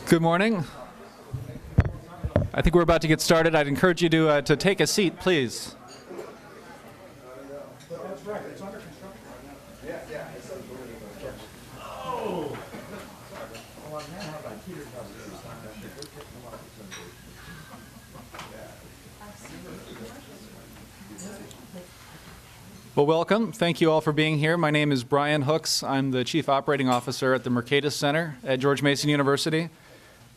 Good morning. I think we're about to get started. I'd encourage you to take a seat, please. That's right. It's under construction right now. Well, welcome. Thank you all for being here. My name is Brian Hooks. I'm the Chief Operating Officer at the Mercatus Center at George Mason University.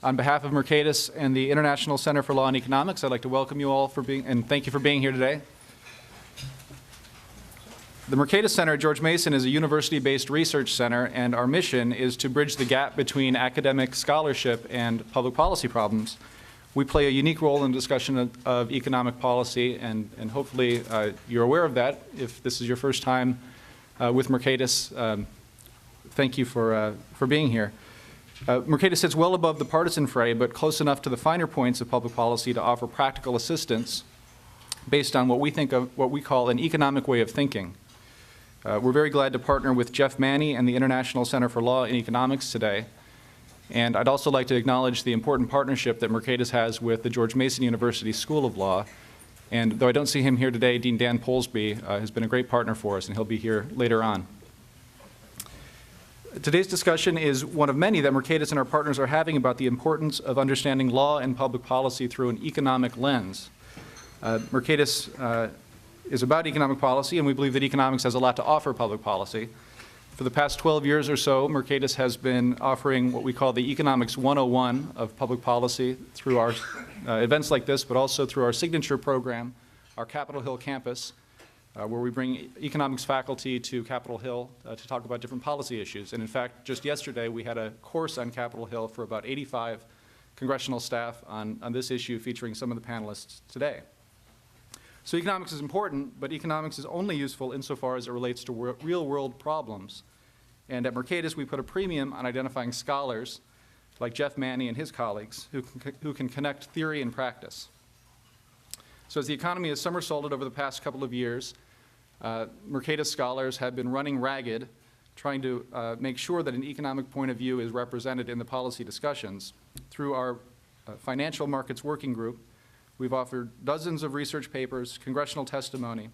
On behalf of Mercatus and the International Center for Law and Economics, I'd like to welcome you all and thank you for being here today. The Mercatus Center at George Mason is a university-based research center, and our mission is to bridge the gap between academic scholarship and public policy problems. We play a unique role in the discussion of economic policy, and hopefully you're aware of that. If this is your first time with Mercatus, thank you for being here. Mercatus sits well above the partisan fray, but close enough to the finer points of public policy to offer practical assistance based on what we call an economic way of thinking. We're very glad to partner with Jeff Manne and the International Center for Law and Economics today. And I'd also like to acknowledge the important partnership that Mercatus has with the George Mason University School of Law. And though I don't see him here today, Dean Dan Polsby has been a great partner for us, and he'll be here later on. Today's discussion is one of many that Mercatus and our partners are having about the importance of understanding law and public policy through an economic lens. Mercatus is about economic policy, and we believe that economics has a lot to offer public policy. For the past 12 years or so, Mercatus has been offering what we call the Economics 101 of public policy through our events like this, but also through our signature program, our Capitol Hill campus, where we bring economics faculty to Capitol Hill to talk about different policy issues. And in fact, just yesterday, we had a course on Capitol Hill for about 85 congressional staff on this issue, featuring some of the panelists today. So economics is important, but economics is only useful insofar as it relates to real-world problems. And at Mercatus, we put a premium on identifying scholars like Jeff Manne and his colleagues who can connect theory and practice. So as the economy has somersaulted over the past couple of years, Mercatus scholars have been running ragged, trying to make sure that an economic point of view is represented in the policy discussions. Through our Financial Markets Working Group, we've offered dozens of research papers, congressional testimony,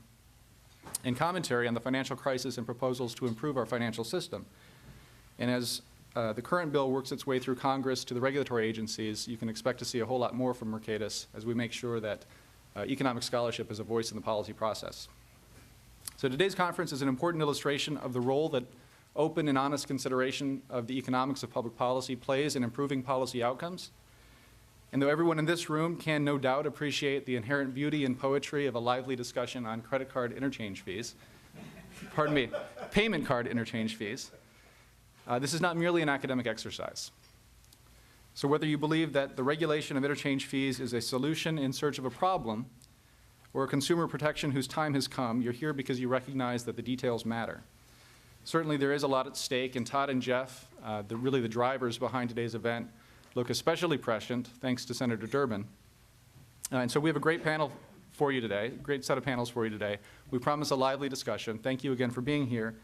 and commentary on the financial crisis and proposals to improve our financial system. And as the current bill works its way through Congress to the regulatory agencies, you can expect to see a whole lot more from Mercatus as we make sure that economic scholarship is a voice in the policy process. So today's conference is an important illustration of the role that open and honest consideration of the economics of public policy plays in improving policy outcomes. And though everyone in this room can no doubt appreciate the inherent beauty and poetry of a lively discussion on credit card interchange fees, pardon me, payment card interchange fees, this is not merely an academic exercise. So whether you believe that the regulation of interchange fees is a solution in search of a problem or a consumer protection whose time has come, you're here because you recognize that the details matter. Certainly there is a lot at stake, and Todd and Jeff, really the drivers behind today's event, look especially prescient, thanks to Senator Durbin. And so we have a great panel for you today, great set of panels for you today. We promise a lively discussion. Thank you again for being here.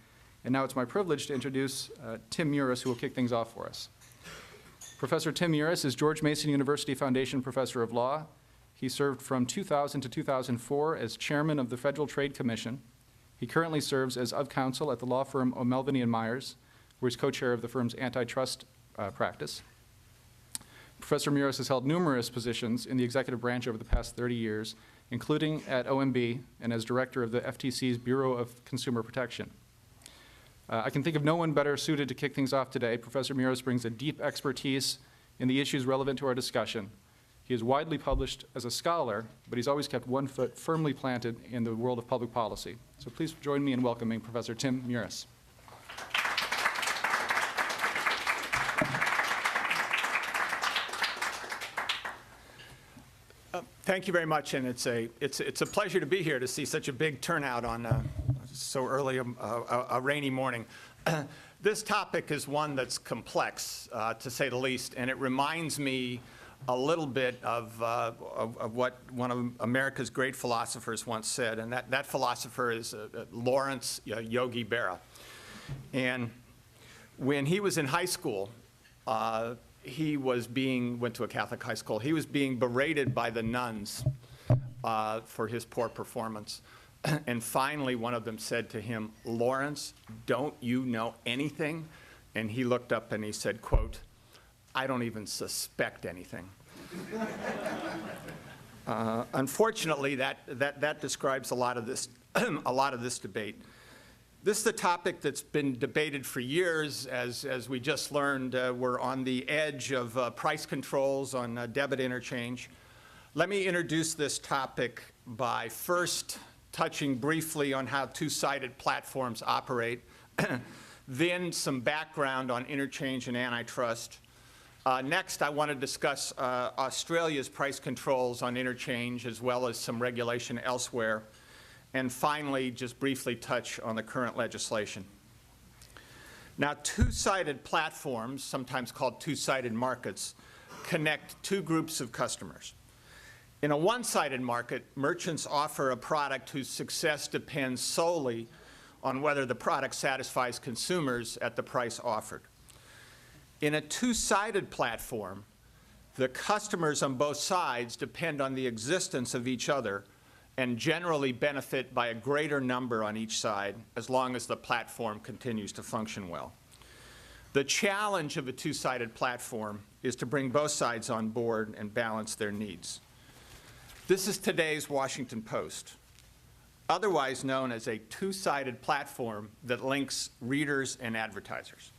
And now it's my privilege to introduce Tim Muris, who will kick things off for us. Professor Tim Muris is George Mason University Foundation Professor of Law. He served from 2000 to 2004 as chairman of the Federal Trade Commission. He currently serves as of counsel at the law firm O'Melveny & Myers, where he's co-chair of the firm's antitrust practice. Professor Muris has held numerous positions in the executive branch over the past 30 years, including at OMB and as director of the FTC's Bureau of Consumer Protection. I can think of no one better suited to kick things off today. Professor Muris brings a deep expertise in the issues relevant to our discussion. He is widely published as a scholar, but he's always kept one foot firmly planted in the world of public policy. So please join me in welcoming Professor Tim Muris. Thank you very much, and it's a pleasure to be here to see such a big turnout on so early a rainy morning. This topic is one that's complex, to say the least, and it reminds me a little bit of what one of America's great philosophers once said, and that philosopher is Lawrence Yogi Berra. And when he was in high school, he went to a Catholic high school. He was being berated by the nuns for his poor performance. And finally, one of them said to him, "Lawrence, don't you know anything?" And he looked up and he said, quote, "I don't even suspect anything." Unfortunately, that describes a lot of this debate. This is a topic that's been debated for years. As we just learned, we're on the edge of price controls on debit interchange. Let me introduce this topic by first touching briefly on how two-sided platforms operate, then some background on interchange and antitrust. Next, I want to discuss Australia's price controls on interchange as well as some regulation elsewhere. And finally, just briefly touch on the current legislation. Now, two-sided platforms, sometimes called two-sided markets, connect two groups of customers. In a one-sided market, merchants offer a product whose success depends solely on whether the product satisfies consumers at the price offered. In a two-sided platform, the customers on both sides depend on the existence of each other and generally benefit by a greater number on each side as long as the platform continues to function well. The challenge of a two-sided platform is to bring both sides on board and balance their needs. This is today's Washington Post, otherwise known as a two-sided platform that links readers and advertisers.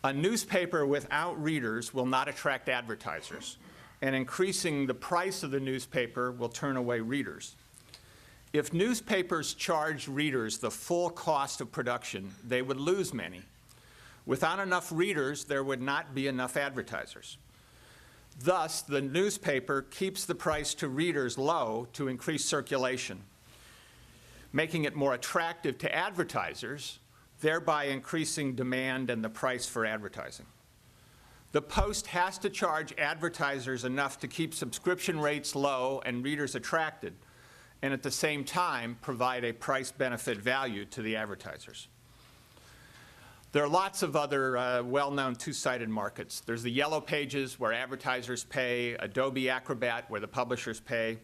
A newspaper without readers will not attract advertisers, and increasing the price of the newspaper will turn away readers. If newspapers charged readers the full cost of production, they would lose many. Without enough readers, there would not be enough advertisers. Thus, the newspaper keeps the price to readers low to increase circulation, making it more attractive to advertisers, thereby increasing demand and the price for advertising. The Post has to charge advertisers enough to keep subscription rates low and readers attracted, and at the same time provide a price-benefit value to the advertisers. There are lots of other well-known two-sided markets. There's the Yellow Pages, where advertisers pay, Adobe Acrobat, where the publishers pay.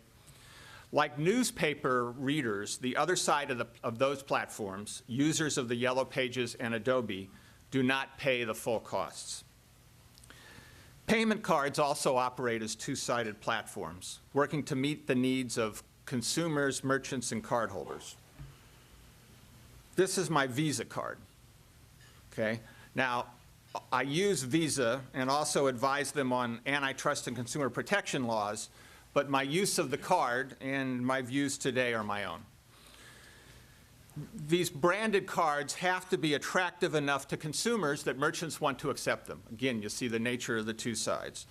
Like newspaper readers, the other side of those platforms, users of the Yellow Pages and Adobe, do not pay the full costs. Payment cards also operate as two-sided platforms, working to meet the needs of consumers, merchants, and cardholders. This is my Visa card. Okay. Now, I use Visa and also advise them on antitrust and consumer protection laws, but my use of the card and my views today are my own. These branded cards have to be attractive enough to consumers that merchants want to accept them. Again, you see the nature of the two sides.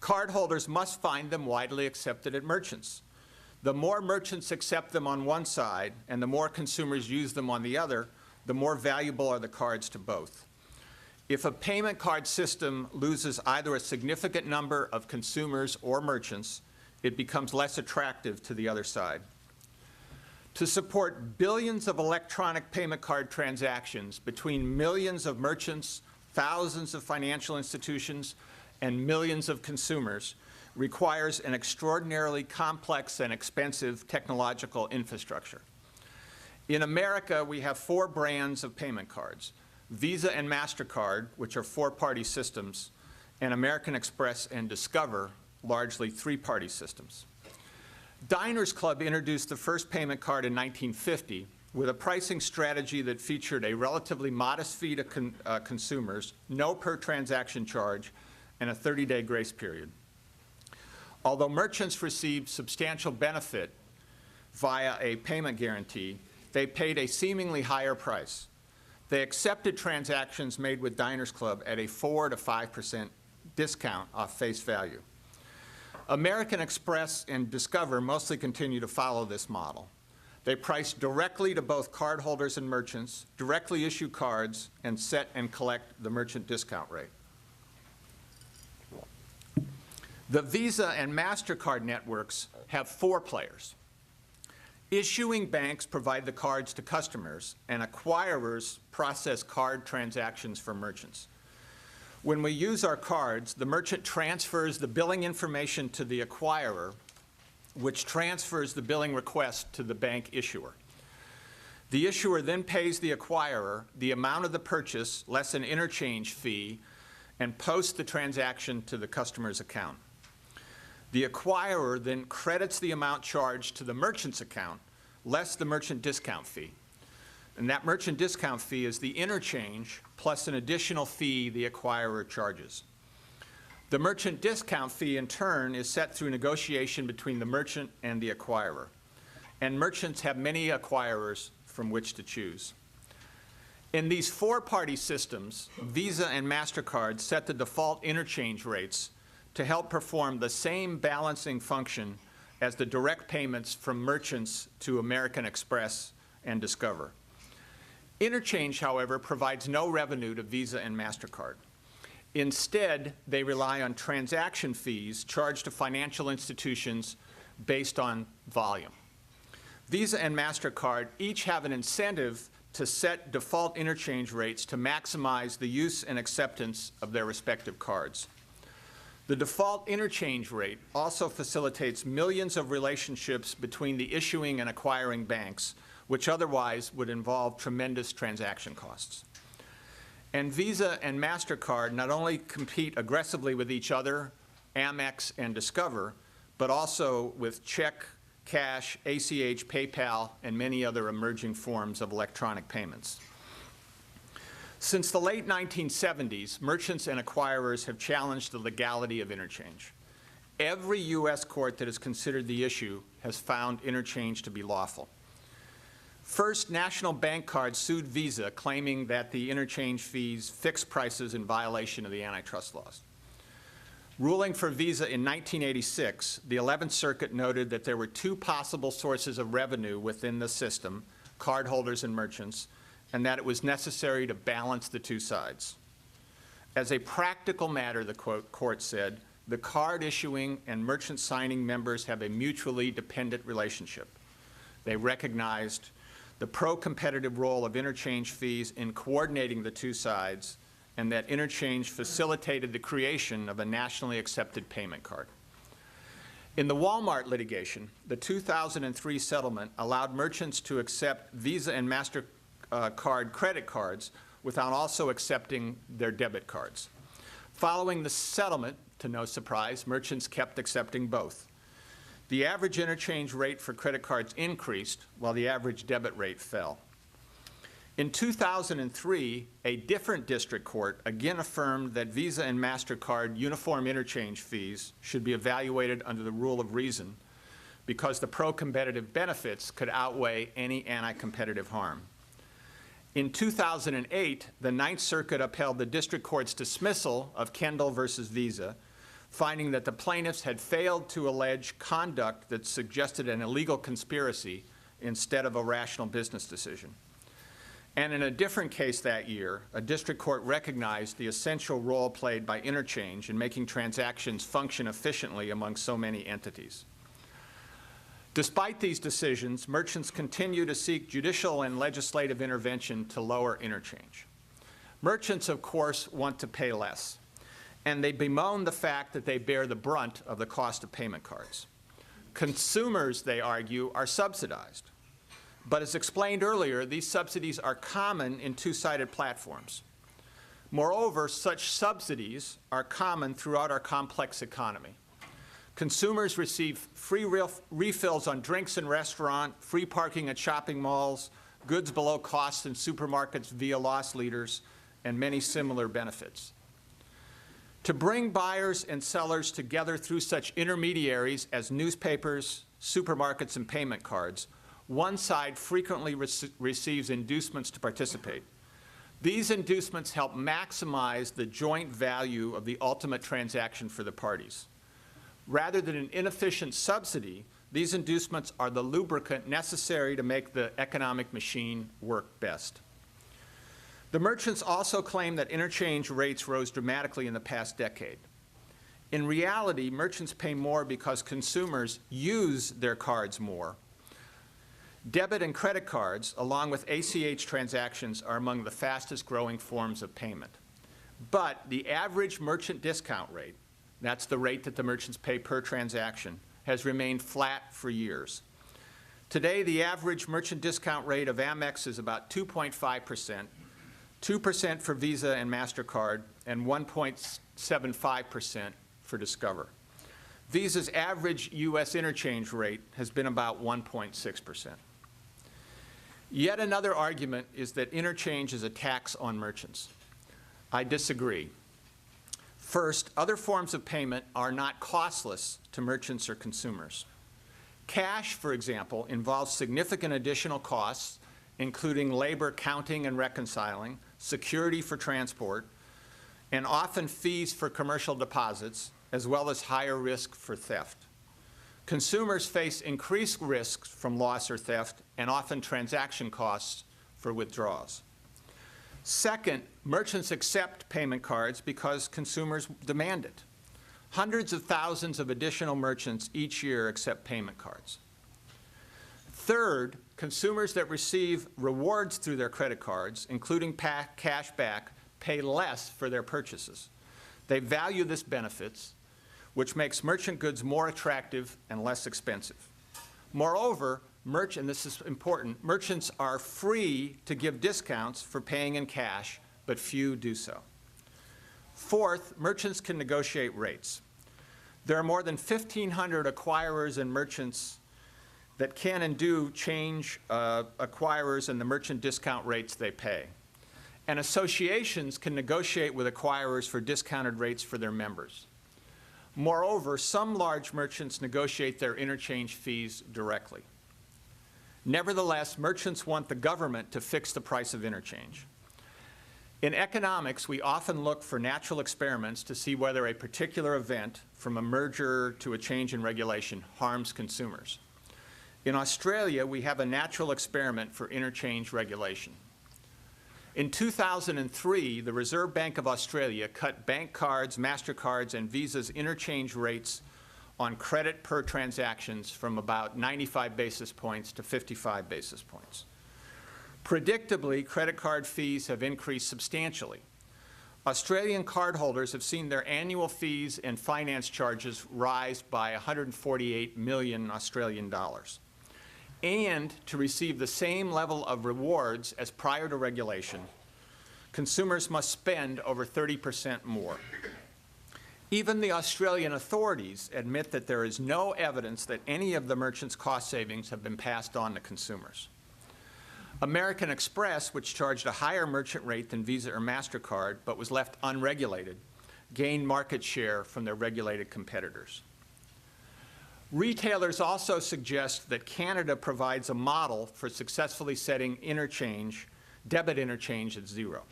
Cardholders must find them widely accepted at merchants. The more merchants accept them on one side and the more consumers use them on the other, the more valuable are the cards to both. If a payment card system loses either a significant number of consumers or merchants, it becomes less attractive to the other side. To support billions of electronic payment card transactions between millions of merchants, thousands of financial institutions, and millions of consumers requires an extraordinarily complex and expensive technological infrastructure. In America, we have 4 brands of payment cards: Visa and MasterCard, which are 4-party systems, and American Express and Discover, largely 3-party systems. Diners Club introduced the first payment card in 1950 with a pricing strategy that featured a relatively modest fee to consumers, no per-transaction charge, and a 30-day grace period. Although merchants received substantial benefit via a payment guarantee, they paid a seemingly higher price. They accepted transactions made with Diners Club at a 4 to 5% discount off face value. American Express and Discover mostly continue to follow this model. They price directly to both cardholders and merchants, directly issue cards, and set and collect the merchant discount rate. The Visa and MasterCard networks have 4 players. Issuing banks provide the cards to customers, and acquirers process card transactions for merchants. When we use our cards, the merchant transfers the billing information to the acquirer, which transfers the billing request to the bank issuer. The issuer then pays the acquirer the amount of the purchase less an interchange fee and posts the transaction to the customer's account. The acquirer then credits the amount charged to the merchant's account less the merchant discount fee. And that merchant discount fee is the interchange plus an additional fee the acquirer charges. The merchant discount fee, in turn, is set through negotiation between the merchant and the acquirer. And merchants have many acquirers from which to choose. In these 4-party systems, Visa and MasterCard set the default interchange rates to help perform the same balancing function as the direct payments from merchants to American Express and Discover. Interchange, however, provides no revenue to Visa and MasterCard. Instead, they rely on transaction fees charged to financial institutions based on volume. Visa and MasterCard each have an incentive to set default interchange rates to maximize the use and acceptance of their respective cards. The default interchange rate also facilitates millions of relationships between the issuing and acquiring banks, which otherwise would involve tremendous transaction costs. And Visa and MasterCard not only compete aggressively with each other, Amex and Discover, but also with check, cash, ACH, PayPal, and many other emerging forms of electronic payments. Since the late 1970s, merchants and acquirers have challenged the legality of interchange. Every U.S. court that has considered the issue has found interchange to be lawful. First, National Bank Card sued Visa, claiming that the interchange fees fixed prices in violation of the antitrust laws. Ruling for Visa in 1986, the 11th Circuit noted that there were 2 possible sources of revenue within the system, cardholders and merchants, and that it was necessary to balance the 2 sides. As a practical matter, the court said, the card issuing and merchant signing members have a mutually dependent relationship. They recognized the pro-competitive role of interchange fees in coordinating the 2 sides, and that interchange facilitated the creation of a nationally accepted payment card. In the Walmart litigation, the 2003 settlement allowed merchants to accept Visa and MasterCard credit cards without also accepting their debit cards. Following the settlement, to no surprise, merchants kept accepting both. The average interchange rate for credit cards increased, while the average debit rate fell. In 2003, a different district court again affirmed that Visa and MasterCard uniform interchange fees should be evaluated under the rule of reason because the pro-competitive benefits could outweigh any anti-competitive harm. In 2008, the 9th Circuit upheld the district court's dismissal of Kendall versus Visa, finding that the plaintiffs had failed to allege conduct that suggested an illegal conspiracy instead of a rational business decision. And in a different case that year, a district court recognized the essential role played by interchange in making transactions function efficiently among so many entities. Despite these decisions, merchants continue to seek judicial and legislative intervention to lower interchange. Merchants, of course, want to pay less, and they bemoan the fact that they bear the brunt of the cost of payment cards. Consumers, they argue, are subsidized. But as explained earlier, these subsidies are common in 2-sided platforms. Moreover, such subsidies are common throughout our complex economy. Consumers receive free refills on drinks in restaurants, free parking at shopping malls, goods below cost in supermarkets via loss leaders, and many similar benefits. To bring buyers and sellers together through such intermediaries as newspapers, supermarkets, and payment cards, one side frequently receives inducements to participate. These inducements help maximize the joint value of the ultimate transaction for the parties. Rather than an inefficient subsidy, these inducements are the lubricant necessary to make the economic machine work best. The merchants also claim that interchange rates rose dramatically in the past decade. In reality, merchants pay more because consumers use their cards more. Debit and credit cards, along with ACH transactions, are among the fastest growing forms of payment. But the average merchant discount rate, that's the rate that the merchants pay per transaction, has remained flat for years. Today, the average merchant discount rate of Amex is about 2.5%, 2% for Visa and MasterCard, and 1.75% for Discover. Visa's average U.S. interchange rate has been about 1.6%. Yet another argument is that interchange is a tax on merchants. I disagree. First, other forms of payment are not costless to merchants or consumers. Cash, for example, involves significant additional costs, including labor counting and reconciling, security for transport, and often fees for commercial deposits, as well as higher risk for theft. Consumers face increased risks from loss or theft and often transaction costs for withdrawals. Second, merchants accept payment cards because consumers demand it. Hundreds of thousands of additional merchants each year accept payment cards. Third, consumers that receive rewards through their credit cards, including cash back, pay less for their purchases. They value this benefits, which makes merchant goods more attractive and less expensive. Moreover, and this is important, merchants are free to give discounts for paying in cash, but few do so. Fourth, merchants can negotiate rates. There are more than 1,500 acquirers and merchants that can and do change acquirers and the merchant discount rates they pay. And associations can negotiate with acquirers for discounted rates for their members. Moreover, some large merchants negotiate their interchange fees directly. Nevertheless, merchants want the government to fix the price of interchange. In economics, we often look for natural experiments to see whether a particular event, from a merger to a change in regulation, harms consumers. In Australia, we have a natural experiment for interchange regulation. In 2003, the Reserve Bank of Australia cut bank cards, MasterCards, and Visa's interchange rates on credit per transactions from about 95 basis points to 55 basis points. Predictably, credit card fees have increased substantially. Australian cardholders have seen their annual fees and finance charges rise by 148 million Australian dollars. And to receive the same level of rewards as prior to regulation, consumers must spend over 30% more. Even the Australian authorities admit that there is no evidence that any of the merchants' cost savings have been passed on to consumers. American Express, which charged a higher merchant rate than Visa or MasterCard but was left unregulated, gained market share from their regulated competitors. Retailers also suggest that Canada provides a model for successfully setting debit interchange at zero.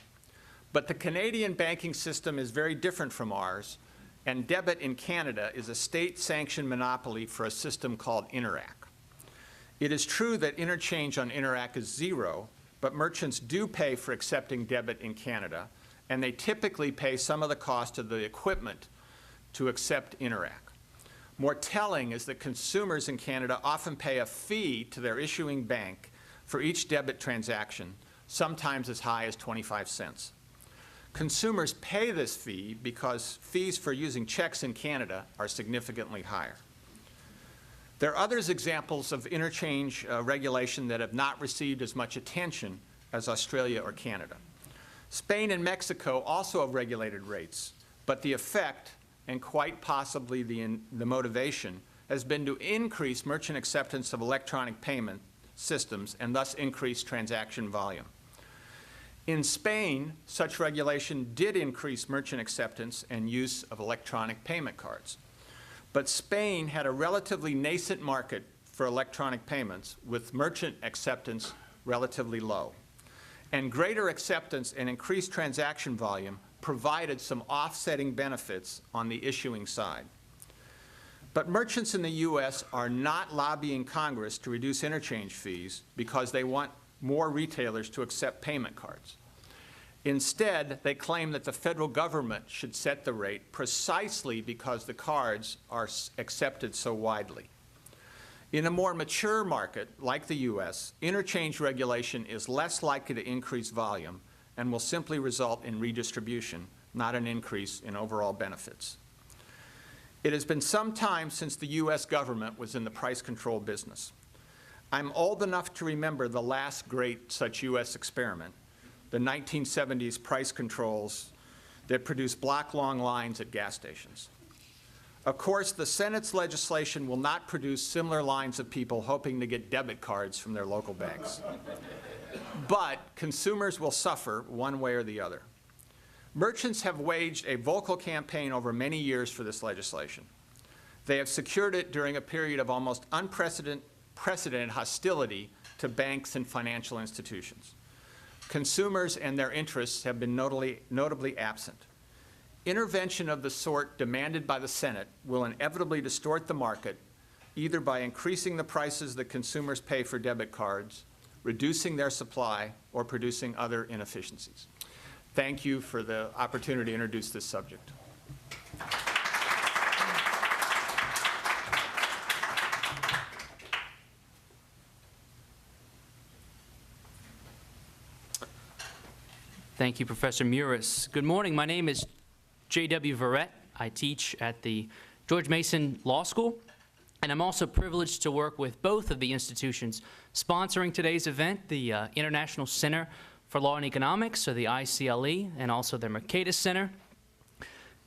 But the Canadian banking system is very different from ours, and debit in Canada is a state-sanctioned monopoly for a system called Interac. It is true that interchange on Interac is zero, but merchants do pay for accepting debit in Canada, and they typically pay some of the cost of the equipment to accept Interac. More telling is that consumers in Canada often pay a fee to their issuing bank for each debit transaction, sometimes as high as 25 cents. Consumers pay this fee because fees for using checks in Canada are significantly higher. There are other examples of interchange regulation that have not received as much attention as Australia or Canada. Spain and Mexico also have regulated rates, but the effect, and quite possibly the motivation, has been to increase merchant acceptance of electronic payment systems and thus increase transaction volume. In Spain, such regulation did increase merchant acceptance and use of electronic payment cards. But Spain had a relatively nascent market for electronic payments, with merchant acceptance relatively low. And greater acceptance and increased transaction volume provided some offsetting benefits on the issuing side. But merchants in the U.S. are not lobbying Congress to reduce interchange fees because they want more retailers to accept payment cards. Instead, they claim that the federal government should set the rate precisely because the cards are accepted so widely. In a more mature market, like the U.S., interchange regulation is less likely to increase volume and will simply result in redistribution, not an increase in overall benefits. It has been some time since the U.S. government was in the price control business. I'm old enough to remember the last great such U.S. experiment, the 1970s price controls that produced block-long lines at gas stations. Of course, the Senate's legislation will not produce similar lines of people hoping to get debit cards from their local banks. But consumers will suffer one way or the other. Merchants have waged a vocal campaign over many years for this legislation. They have secured it during a period of almost unprecedented hostility to banks and financial institutions. Consumers and their interests have been notably absent. Intervention of the sort demanded by the Senate will inevitably distort the market, either by increasing the prices that consumers pay for debit cards, reducing their supply, or producing other inefficiencies. Thank you for the opportunity to introduce this subject. Thank you, Professor Muris. Good morning. My name is J.W. Verrett. I teach at the George Mason Law School, and I'm also privileged to work with both of the institutions sponsoring today's event, the International Center for Law and Economics, or the ICLE, and also the Mercatus Center.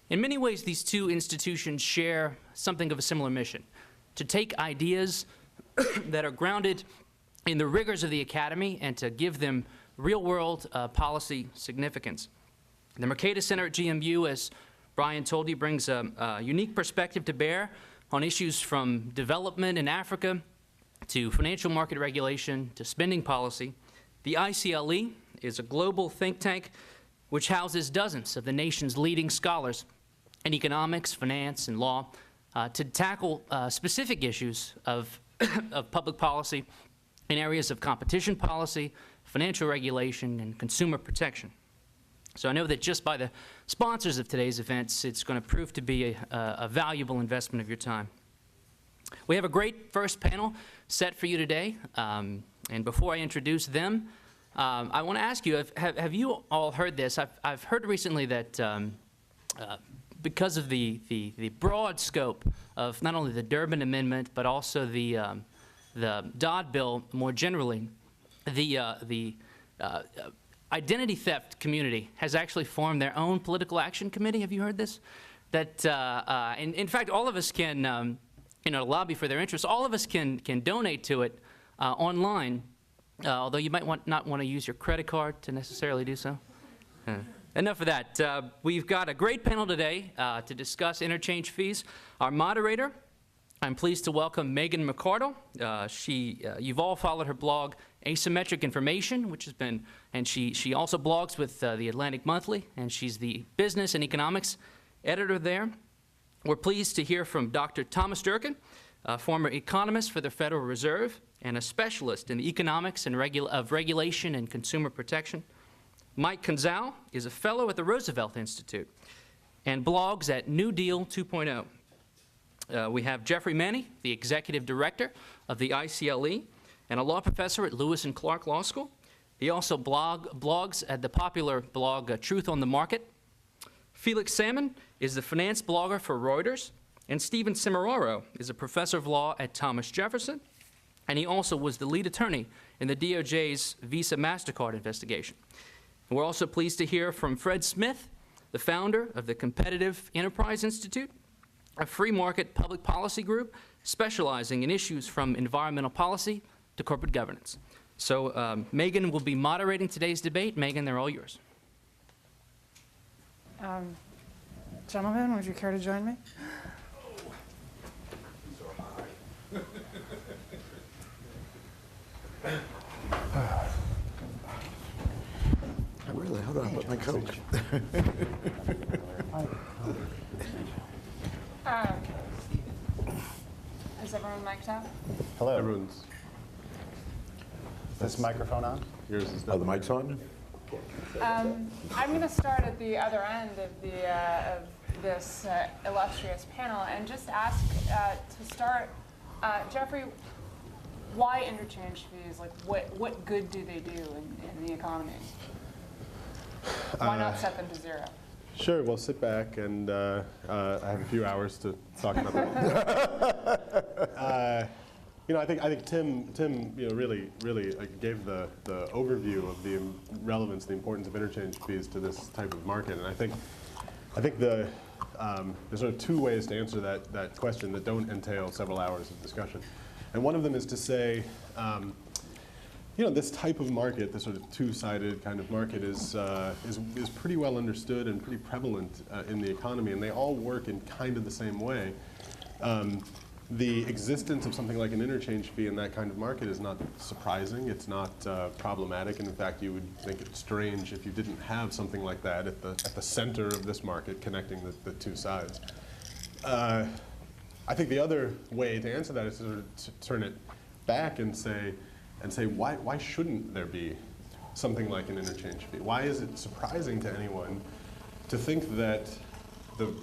In many ways, these two institutions share something of a similar mission: to take ideas that are grounded in the rigors of the academy and to give them real-world policy significance. The Mercatus Center at GMU, as Brian told you, brings a unique perspective to bear on issues from development in Africa to financial market regulation to spending policy. The ICLE is a global think tank which houses dozens of the nation's leading scholars in economics, finance, and law to tackle specific issues of public policy in areas of competition policy, financial regulation, and consumer protection. So I know that just by the sponsors of today's events, it's going to prove to be a valuable investment of your time. We have a great first panel set for you today, and before I introduce them, I want to ask you, have you all heard this? I've heard recently that because of the broad scope of not only the Durbin Amendment, but also the Dodd Bill more generally, the identity theft community has actually formed their own political action committee. Have you heard this? That, in fact, all of us can, lobby for their interests. All of us can donate to it online, although you might not want to use your credit card to necessarily do so. Enough of that. We've got a great panel today to discuss interchange fees. Our moderator, I'm pleased to welcome Megan McArdle. You've all followed her blog, Asymmetric Information, which has been, and she also blogs with the Atlantic Monthly, and she's the business and economics editor there. We're pleased to hear from Dr. Thomas Durkin, a former economist for the Federal Reserve and a specialist in the economics and of regulation and consumer protection. Mike Konczal is a fellow at the Roosevelt Institute and blogs at New Deal 2.0. We have Geoffrey Manne, the executive director of the ICLE and a law professor at Lewis and Clark Law School. He also blogs at the popular blog Truth on the Market. Felix Salmon is the finance blogger for Reuters, and Stephen Semeraro is a professor of law at Thomas Jefferson, and he also was the lead attorney in the DOJ's Visa MasterCard investigation. And we're also pleased to hear from Fred Smith, the founder of the Competitive Enterprise Institute, a free market public policy group specializing in issues from environmental policy to corporate governance. So Megan will be moderating today's debate. Megan, they're all yours. Gentlemen, would you care to join me? Really? Hold on, I'll put my coat. Is everyone mic'd up? Hello. Is this microphone on? Yours is. Oh, the mic's on? I'm going to start at the other end of this illustrious panel and just ask to start, Geoffrey, why interchange fees? Like, what good do they do in the economy? Why not set them to zero? Sure, well, sit back, and I have a few hours to talk about that. I think Tim, really gave the overview of the relevance, the importance of interchange fees to this type of market, and I think there's sort of two ways to answer that question that don't entail several hours of discussion, and one of them is to say, this type of market, this sort of two-sided kind of market, is pretty well understood and pretty prevalent in the economy, and they all work in kind of the same way. The existence of something like an interchange fee in that kind of market is not surprising. It's not problematic. And in fact, you would think it's strange if you didn't have something like that at the center of this market, connecting the two sides. I think the other way to answer that is to sort of turn it back and say, why shouldn't there be something like an interchange fee? Why is it surprising to anyone to think that the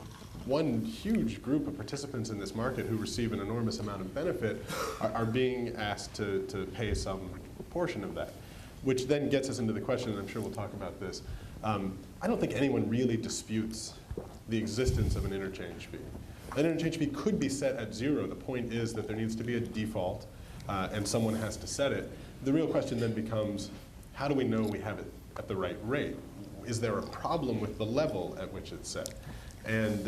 one huge group of participants in this market who receive an enormous amount of benefit are being asked to pay some portion of that? Which then gets us into the question, and I'm sure we'll talk about this. I don't think anyone really disputes the existence of an interchange fee. An interchange fee could be set at zero. The point is that there needs to be a default, and someone has to set it. The real question then becomes, how do we know we have it at the right rate? Is there a problem with the level at which it's set? And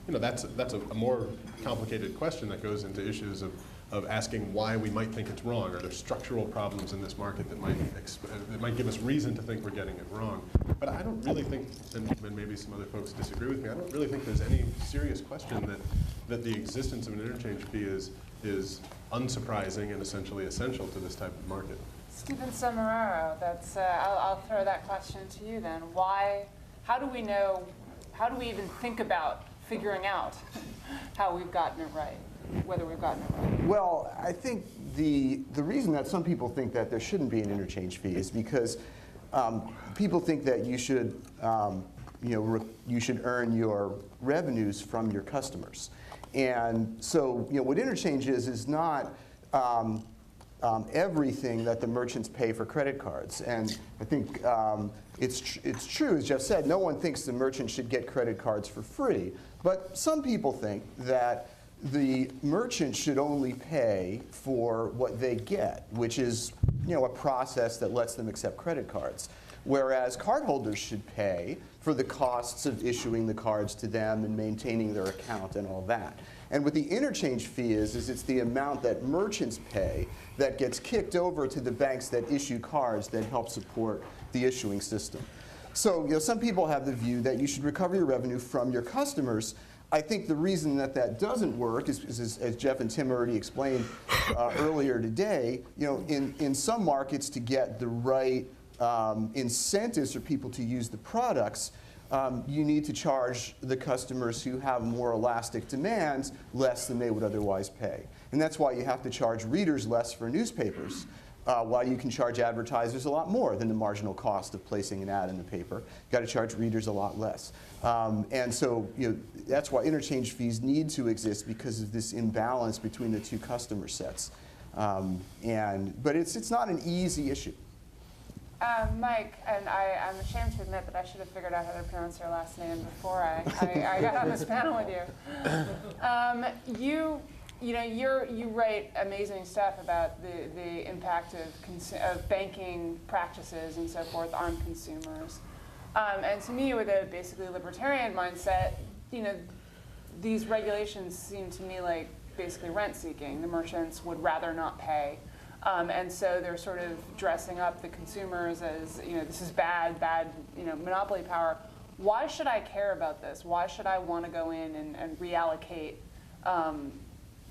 that's a more complicated question that goes into issues of asking why we might think it's wrong. Are there structural problems in this market that might give us reason to think we're getting it wrong? But I don't really think, and maybe some other folks disagree with me, I don't really think there's any serious question that the existence of an interchange fee is unsurprising and essentially essential to this type of market. Stephen Semeraro, I'll throw that question to you then. How do we even think about figuring out how we've gotten it right, whether we've gotten it right? Well, I think the reason that some people think that there shouldn't be an interchange fee is because people think that you should earn your revenues from your customers. And so, what interchange is not everything that the merchants pay for credit cards. And I think it's true, as Jeff said, no one thinks the merchant should get credit cards for free. But some people think that the merchant should only pay for what they get, which is a process that lets them accept credit cards. Whereas cardholders should pay for the costs of issuing the cards to them and maintaining their account and all that. And what the interchange fee is it's the amount that merchants pay that gets kicked over to the banks that issue cards that help support the issuing system. So some people have the view that you should recover your revenue from your customers. I think the reason that doesn't work is as Jeff and Tim already explained earlier today, in some markets to get the right incentives for people to use the products, you need to charge the customers who have more elastic demands less than they would otherwise pay. And that's why you have to charge readers less for newspapers, while you can charge advertisers a lot more than the marginal cost of placing an ad in the paper. You've got to charge readers a lot less. And so that's why interchange fees need to exist, because of this imbalance between the two customer sets. But it's not an easy issue. Mike, and I'm ashamed to admit that I should have figured out how to pronounce your last name before I got on this panel with you. You write amazing stuff about the impact of banking practices and so forth on consumers. And to me, with a basically libertarian mindset, these regulations seem to me like basically rent-seeking. The merchants would rather not pay. And so they're sort of dressing up the consumers as, this is bad, monopoly power. Why should I care about this? Why should I want to go in and reallocate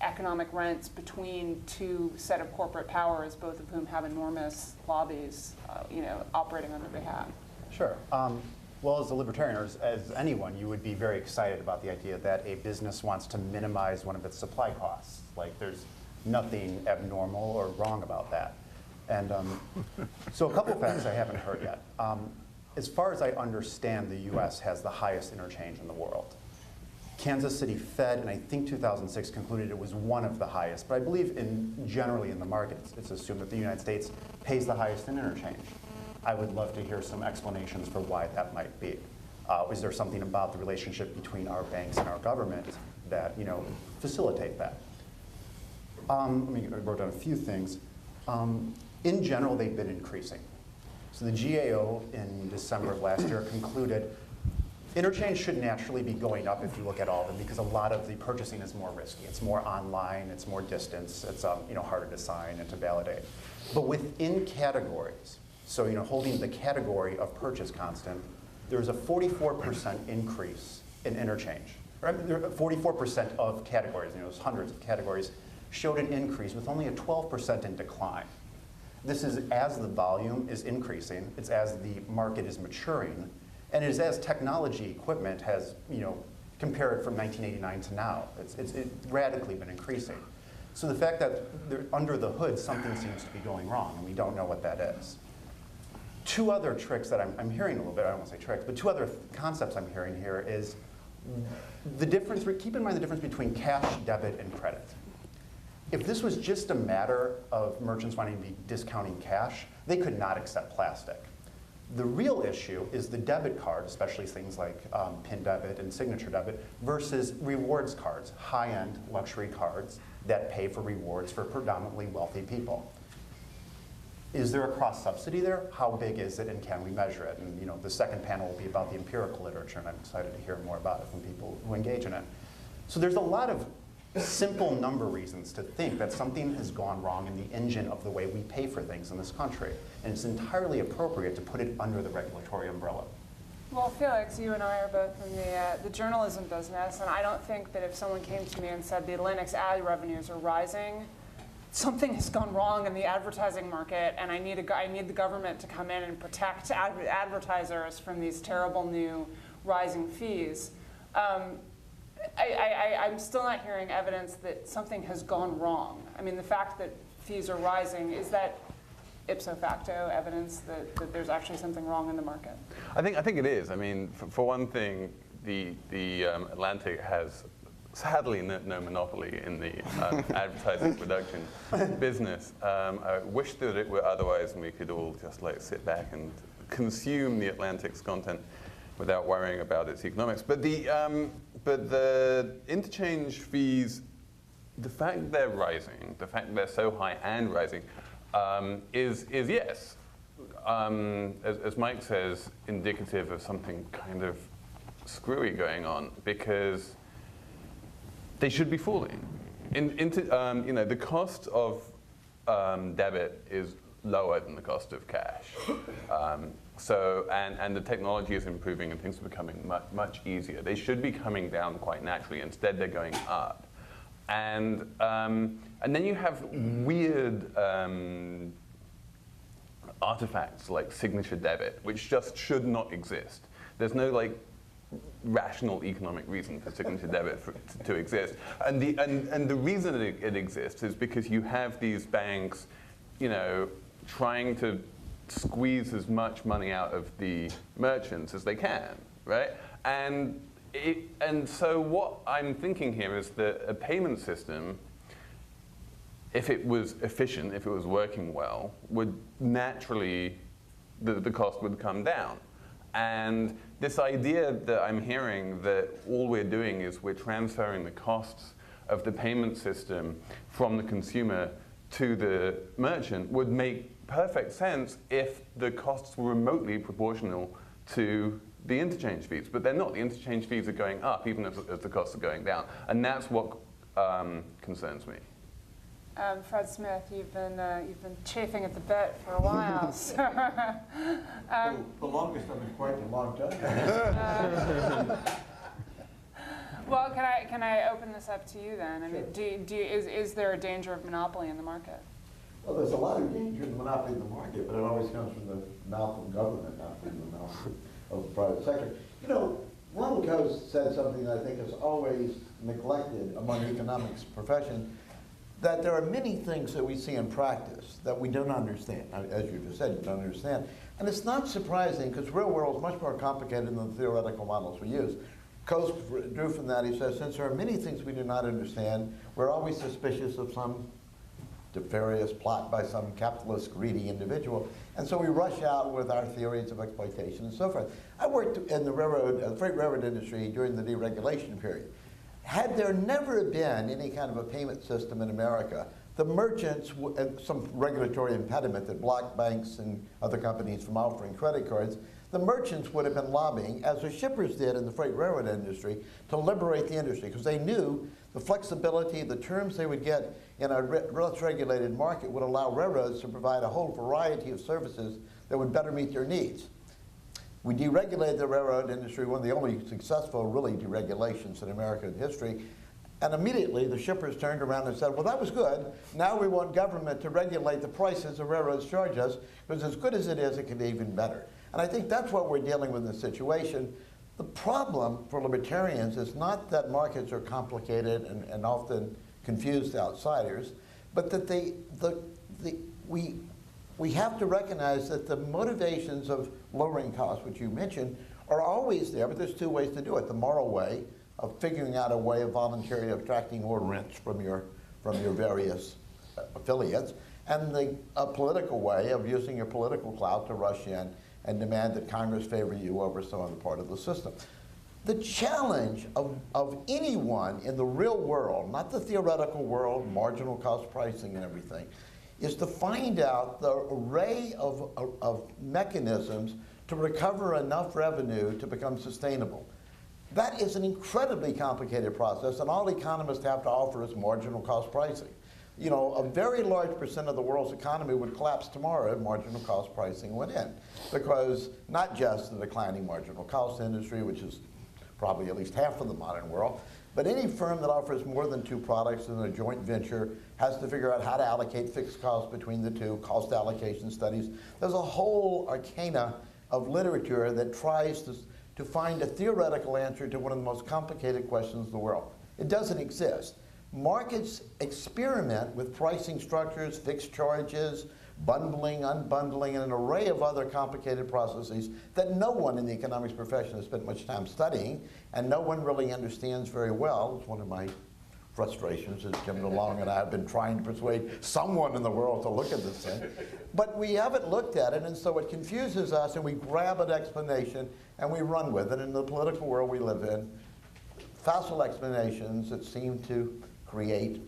economic rents between two set of corporate powers, both of whom have enormous lobbies, operating on their behalf? Sure. Well, as a libertarian, or as anyone, you would be very excited about the idea that a business wants to minimize one of its supply costs. Like, there's nothing abnormal or wrong about that. And so a couple of facts I haven't heard yet. as far as I understand, the US has the highest interchange in the world. Kansas City Fed, and I think 2006 concluded it was one of the highest, but I believe generally in the market, it's assumed that the United States pays the highest in interchange. I would love to hear some explanations for why that might be. Is there something about the relationship between our banks and our government that facilitate that? I wrote down a few things. In general, they've been increasing. So the GAO in December of last year concluded interchange should naturally be going up if you look at all of them, because a lot of the purchasing is more risky. It's more online, it's more distance, it's harder to sign and to validate. But within categories, so holding the category of purchase constant, there's a 44% increase in interchange. 44% of categories, there's hundreds of categories, showed an increase with only a 12% in decline. This is as the volume is increasing, it's as the market is maturing, and it is as technology equipment has, compared from 1989 to now. It's radically been increasing. So the fact that under the hood something seems to be going wrong, and we don't know what that is. Two other tricks that I'm hearing a little bit, I don't want to say tricks, but two other concepts I'm hearing here is the difference, keep in mind the difference between cash, debit, and credit. If this was just a matter of merchants wanting to be discounting cash, they could not accept plastic. The real issue is the debit card, especially things like PIN debit and signature debit, versus rewards cards, high-end luxury cards that pay for rewards for predominantly wealthy people. Is there a cross-subsidy there? How big is it, and can we measure it? And the second panel will be about the empirical literature, and I'm excited to hear more about it from people who engage in it. So there's a lot of simple number reasons to think that something has gone wrong in the engine of the way we pay for things in this country. And it's entirely appropriate to put it under the regulatory umbrella. Well, Felix, you and I are both from the journalism business, and I don't think that if someone came to me and said the Atlantic's ad revenues are rising, something has gone wrong in the advertising market, and I need the government to come in and protect advertisers from these terrible new rising fees. I'm still not hearing evidence that something has gone wrong. I mean, the fact that fees are rising, is that ipso facto evidence that there's actually something wrong in the market? I think it is. I mean, for one thing, the Atlantic has sadly no monopoly in the advertising production business. I wish that it were otherwise, and we could all just sit back and consume the Atlantic's content without worrying about its economics. But the interchange fees, the fact they're rising, the fact they're so high and rising, is yes, as Mike says, indicative of something kind of screwy going on, because they should be falling. The cost of debit is lower than the cost of cash. And the technology is improving and things are becoming much easier. They should be coming down quite naturally. Instead, they're going up. And then you have weird artifacts like signature debit, which just should not exist. There's no rational economic reason for signature debit to exist. And the reason it exists is because you have these banks, trying to squeeze as much money out of the merchants as they can, right? And so what I'm thinking here is that a payment system, if it was efficient, if it was working well, would naturally, the cost would come down. And this idea that I'm hearing that all we're doing is we're transferring the costs of the payment system from the consumer to the merchant would make perfect sense if the costs were remotely proportional to the interchange fees. But they're not. The interchange fees are going up even as the costs are going down. And that's what concerns me. Fred Smith, you've been chafing at the bit for a while, sir. The longest I've been quite a long time. Well, can I open this up to you then? I mean, is there a danger of monopoly in the market? Well, there's a lot of danger in monopoly in the market, but it always comes from the mouth of government, not from the mouth of the private sector. Ronald Coase said something that I think is always neglected among the economics profession. that there are many things that we see in practice that we don't understand. As you just said, you don't understand. And it's not surprising because real world is much more complicated than the theoretical models we use. Coase drew from that, he says, since there are many things we do not understand, we're always suspicious of some nefarious plot by some capitalist greedy individual. And so we rush out with our theories of exploitation and so forth. I worked in the freight railroad industry during the deregulation period. Had there never been any kind of a payment system in America, the merchants, some regulatory impediment that blocked banks and other companies from offering credit cards, the merchants would have been lobbying, as the shippers did in the freight railroad industry, to liberate the industry, because they knew the flexibility, the terms they would get in a less regulated market would allow railroads to provide a whole variety of services that would better meet their needs. We deregulated the railroad industry, one of the only successful, really, deregulations in American history, and immediately the shippers turned around and said, well, that was good. Now we want government to regulate the prices the railroads charge us, because as good as it can be even better. And I think that's what we're dealing with in this situation. The problem for libertarians is not that markets are complicated and often confuse the outsiders, but that we have to recognize that the motivations of lowering costs, which you mentioned, are always there, but there's two ways to do it. The moral way of figuring out a way of voluntarily attracting more rents from your various affiliates, and the political way of using your political clout to rush in and demand that Congress favor you over some other part of the system. The challenge of anyone in the real world, not the theoretical world, marginal cost pricing and everything, is to find out the array of mechanisms to recover enough revenue to become sustainable. That is an incredibly complicated process, and all economists have to offer is marginal cost pricing. You know, a very large percent of the world's economy would collapse tomorrow if marginal cost pricing went in, because not just the declining marginal cost industry, which is probably at least half of the modern world, but any firm that offers more than two products in a joint venture has to figure out how to allocate fixed costs between the two, cost allocation studies. There's a whole arcana of literature that tries to find a theoretical answer to one of the most complicated questions in the world. It doesn't exist. Markets experiment with pricing structures, fixed charges, bundling, unbundling, and an array of other complicated processes that no one in the economics profession has spent much time studying, and no one really understands very well. It's one of my frustrations as Jim DeLong and I have been trying to persuade someone in the world to look at this thing. But we haven't looked at it, and so it confuses us, and we grab an explanation, and we run with it. In the political world we live in, facile explanations that seem to create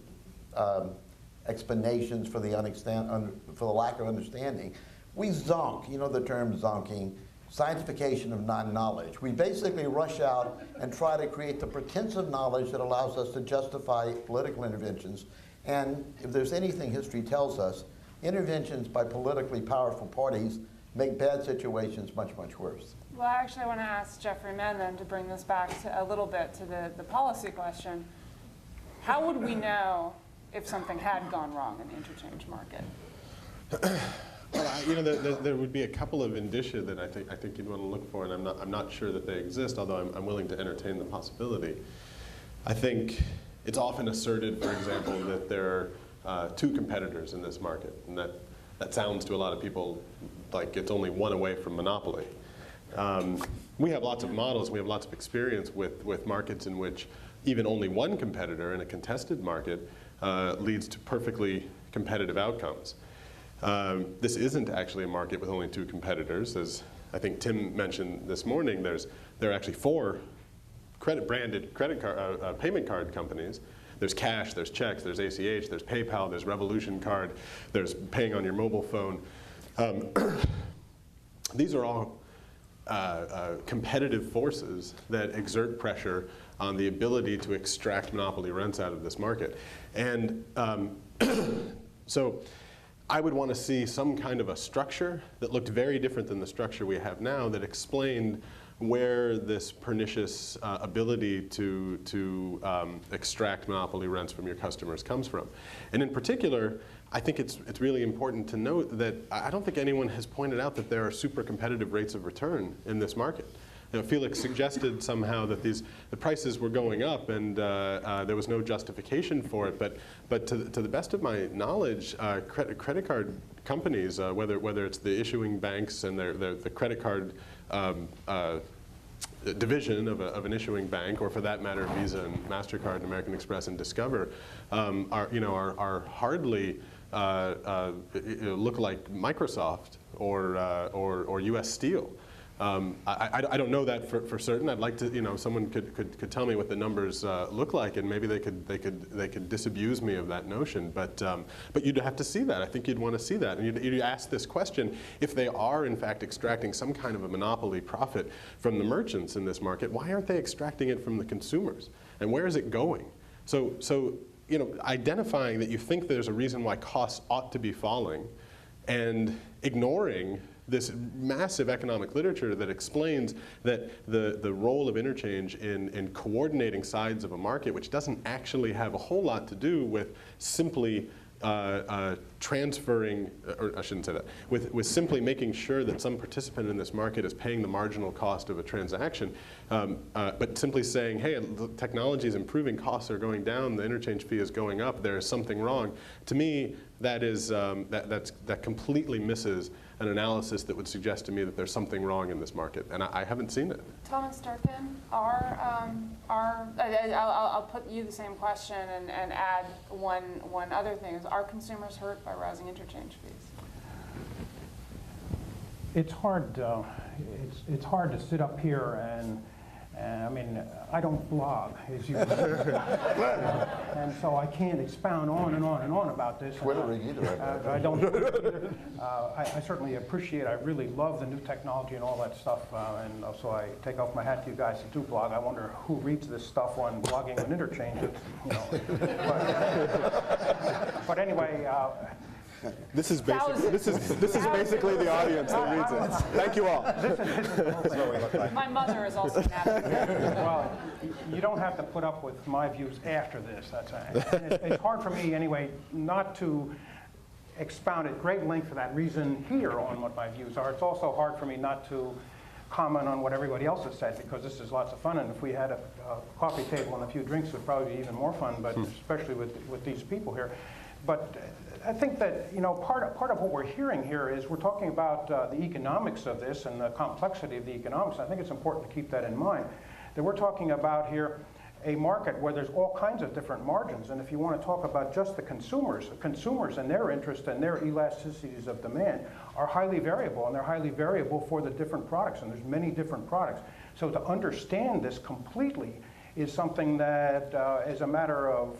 explanations for the lack of understanding. We zonk, you know the term zonking, scientification of non-knowledge. We basically rush out and try to create the pretensive knowledge that allows us to justify political interventions. And if there's anything history tells us, interventions by politically powerful parties make bad situations much, much worse. Well, actually, I want to ask Geoffrey Manne then to bring this back to a little bit to the policy question. How would we know if something had gone wrong in the interchange market? You know, there would be a couple of indicia that I think you'd want to look for, and I'm not sure that they exist, although I'm willing to entertain the possibility. I think it's often asserted, for example, that there are two competitors in this market, and that sounds to a lot of people like it's only one away from monopoly. We have lots of models, we have lots of experience with markets in which even only one competitor in a contested market leads to perfectly competitive outcomes. This isn't actually a market with only two competitors. As I think Tim mentioned this morning, there are actually 4 branded payment card companies. There's cash, there's checks, there's ACH, there's PayPal, there's Revolution Card, there's paying on your mobile phone. These are all competitive forces that exert pressure on the ability to extract monopoly rents out of this market. And so I would want to see some kind of a structure that looked very different than the structure we have now that explained where this pernicious ability to extract monopoly rents from your customers comes from. And in particular, I think it's really important to note that I don't think anyone has pointed out that there are super competitive rates of return in this market. Felix suggested somehow that the prices were going up and there was no justification for it. But to the best of my knowledge, credit card companies, whether it's the issuing banks and the credit card division of an issuing bank, or for that matter, Visa and MasterCard and American Express and Discover, are hardly look like Microsoft or U.S. Steel. I don't know that for certain. I'd like to, someone could tell me what the numbers look like, and maybe they could disabuse me of that notion. But you'd have to see that. I think you'd want to see that, and you'd ask this question: if they are in fact extracting some kind of a monopoly profit from the merchants in this market, why aren't they extracting it from the consumers? And where is it going? So identifying that you think there's a reason why costs ought to be falling, and ignoring this massive economic literature that explains that the role of interchange in coordinating sides of a market, which doesn't actually have a whole lot to do with simply transferring, or I shouldn't say that, with simply making sure that some participant in this market is paying the marginal cost of a transaction, but simply saying, hey, technology is improving, costs are going down, the interchange fee is going up, there is something wrong. To me, that is that completely misses an analysis that would suggest to me that there's something wrong in this market, and I haven't seen it. Thomas Durkin, I'll put you the same question and add one other thing. Are consumers hurt by rising interchange fees? It's hard. It's hard to sit up here and I mean, I don't blog, as you and so I can't expound on and on and on about this. Twittering either. I don't either. I certainly appreciate, I really love the new technology and all that stuff, and so I take off my hat to you guys who do blog. I wonder who reads this stuff on blogging and interchange. But anyway. This is basically the audience that reads it. Thank you all. My mother is also mad. Well, you don't have to put up with my views after this. It's hard for me anyway not to expound at great length for that reason here on what my views are. It's also hard for me not to comment on what everybody else has said, because this is lots of fun, and if we had a coffee table and a few drinks, it would probably be even more fun, but especially with these people here. But I think that part of what we're hearing here is we're talking about the economics of this and the complexity of the economics. I think it's important to keep that in mind, that we're talking about here a market where there's all kinds of different margins. And if you want to talk about just the consumers and their interest and their elasticities of demand are highly variable, and they're highly variable for the different products, and there's many different products. So to understand this completely is something that, as a matter of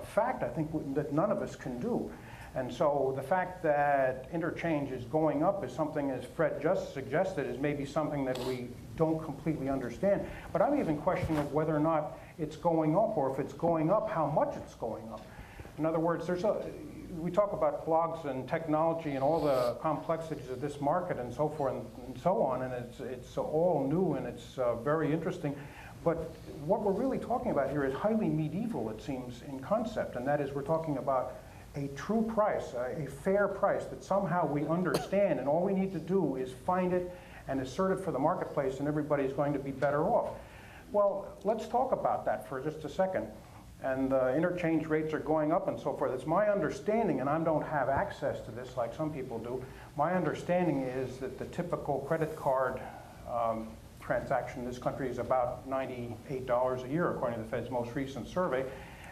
fact, I think that none of us can do. And so the fact that interchange is going up is something, as Fred just suggested, is maybe something that we don't completely understand. But I'm even questioning whether or not it's going up, or if it's going up, how much it's going up. In other words, we talk about blogs and technology and all the complexities of this market and so forth and so on, and it's all new and it's very interesting. But what we're really talking about here is highly medieval, it seems, in concept, and that is we're talking about a true price, a fair price that somehow we understand, and all we need to do is find it and assert it for the marketplace, and everybody's going to be better off. Well, let's talk about that for just a second. And the interchange rates are going up and so forth. It's my understanding, and I don't have access to this like some people do, my understanding is that the typical credit card transaction in this country is about $98 a year, according to the Fed's most recent survey.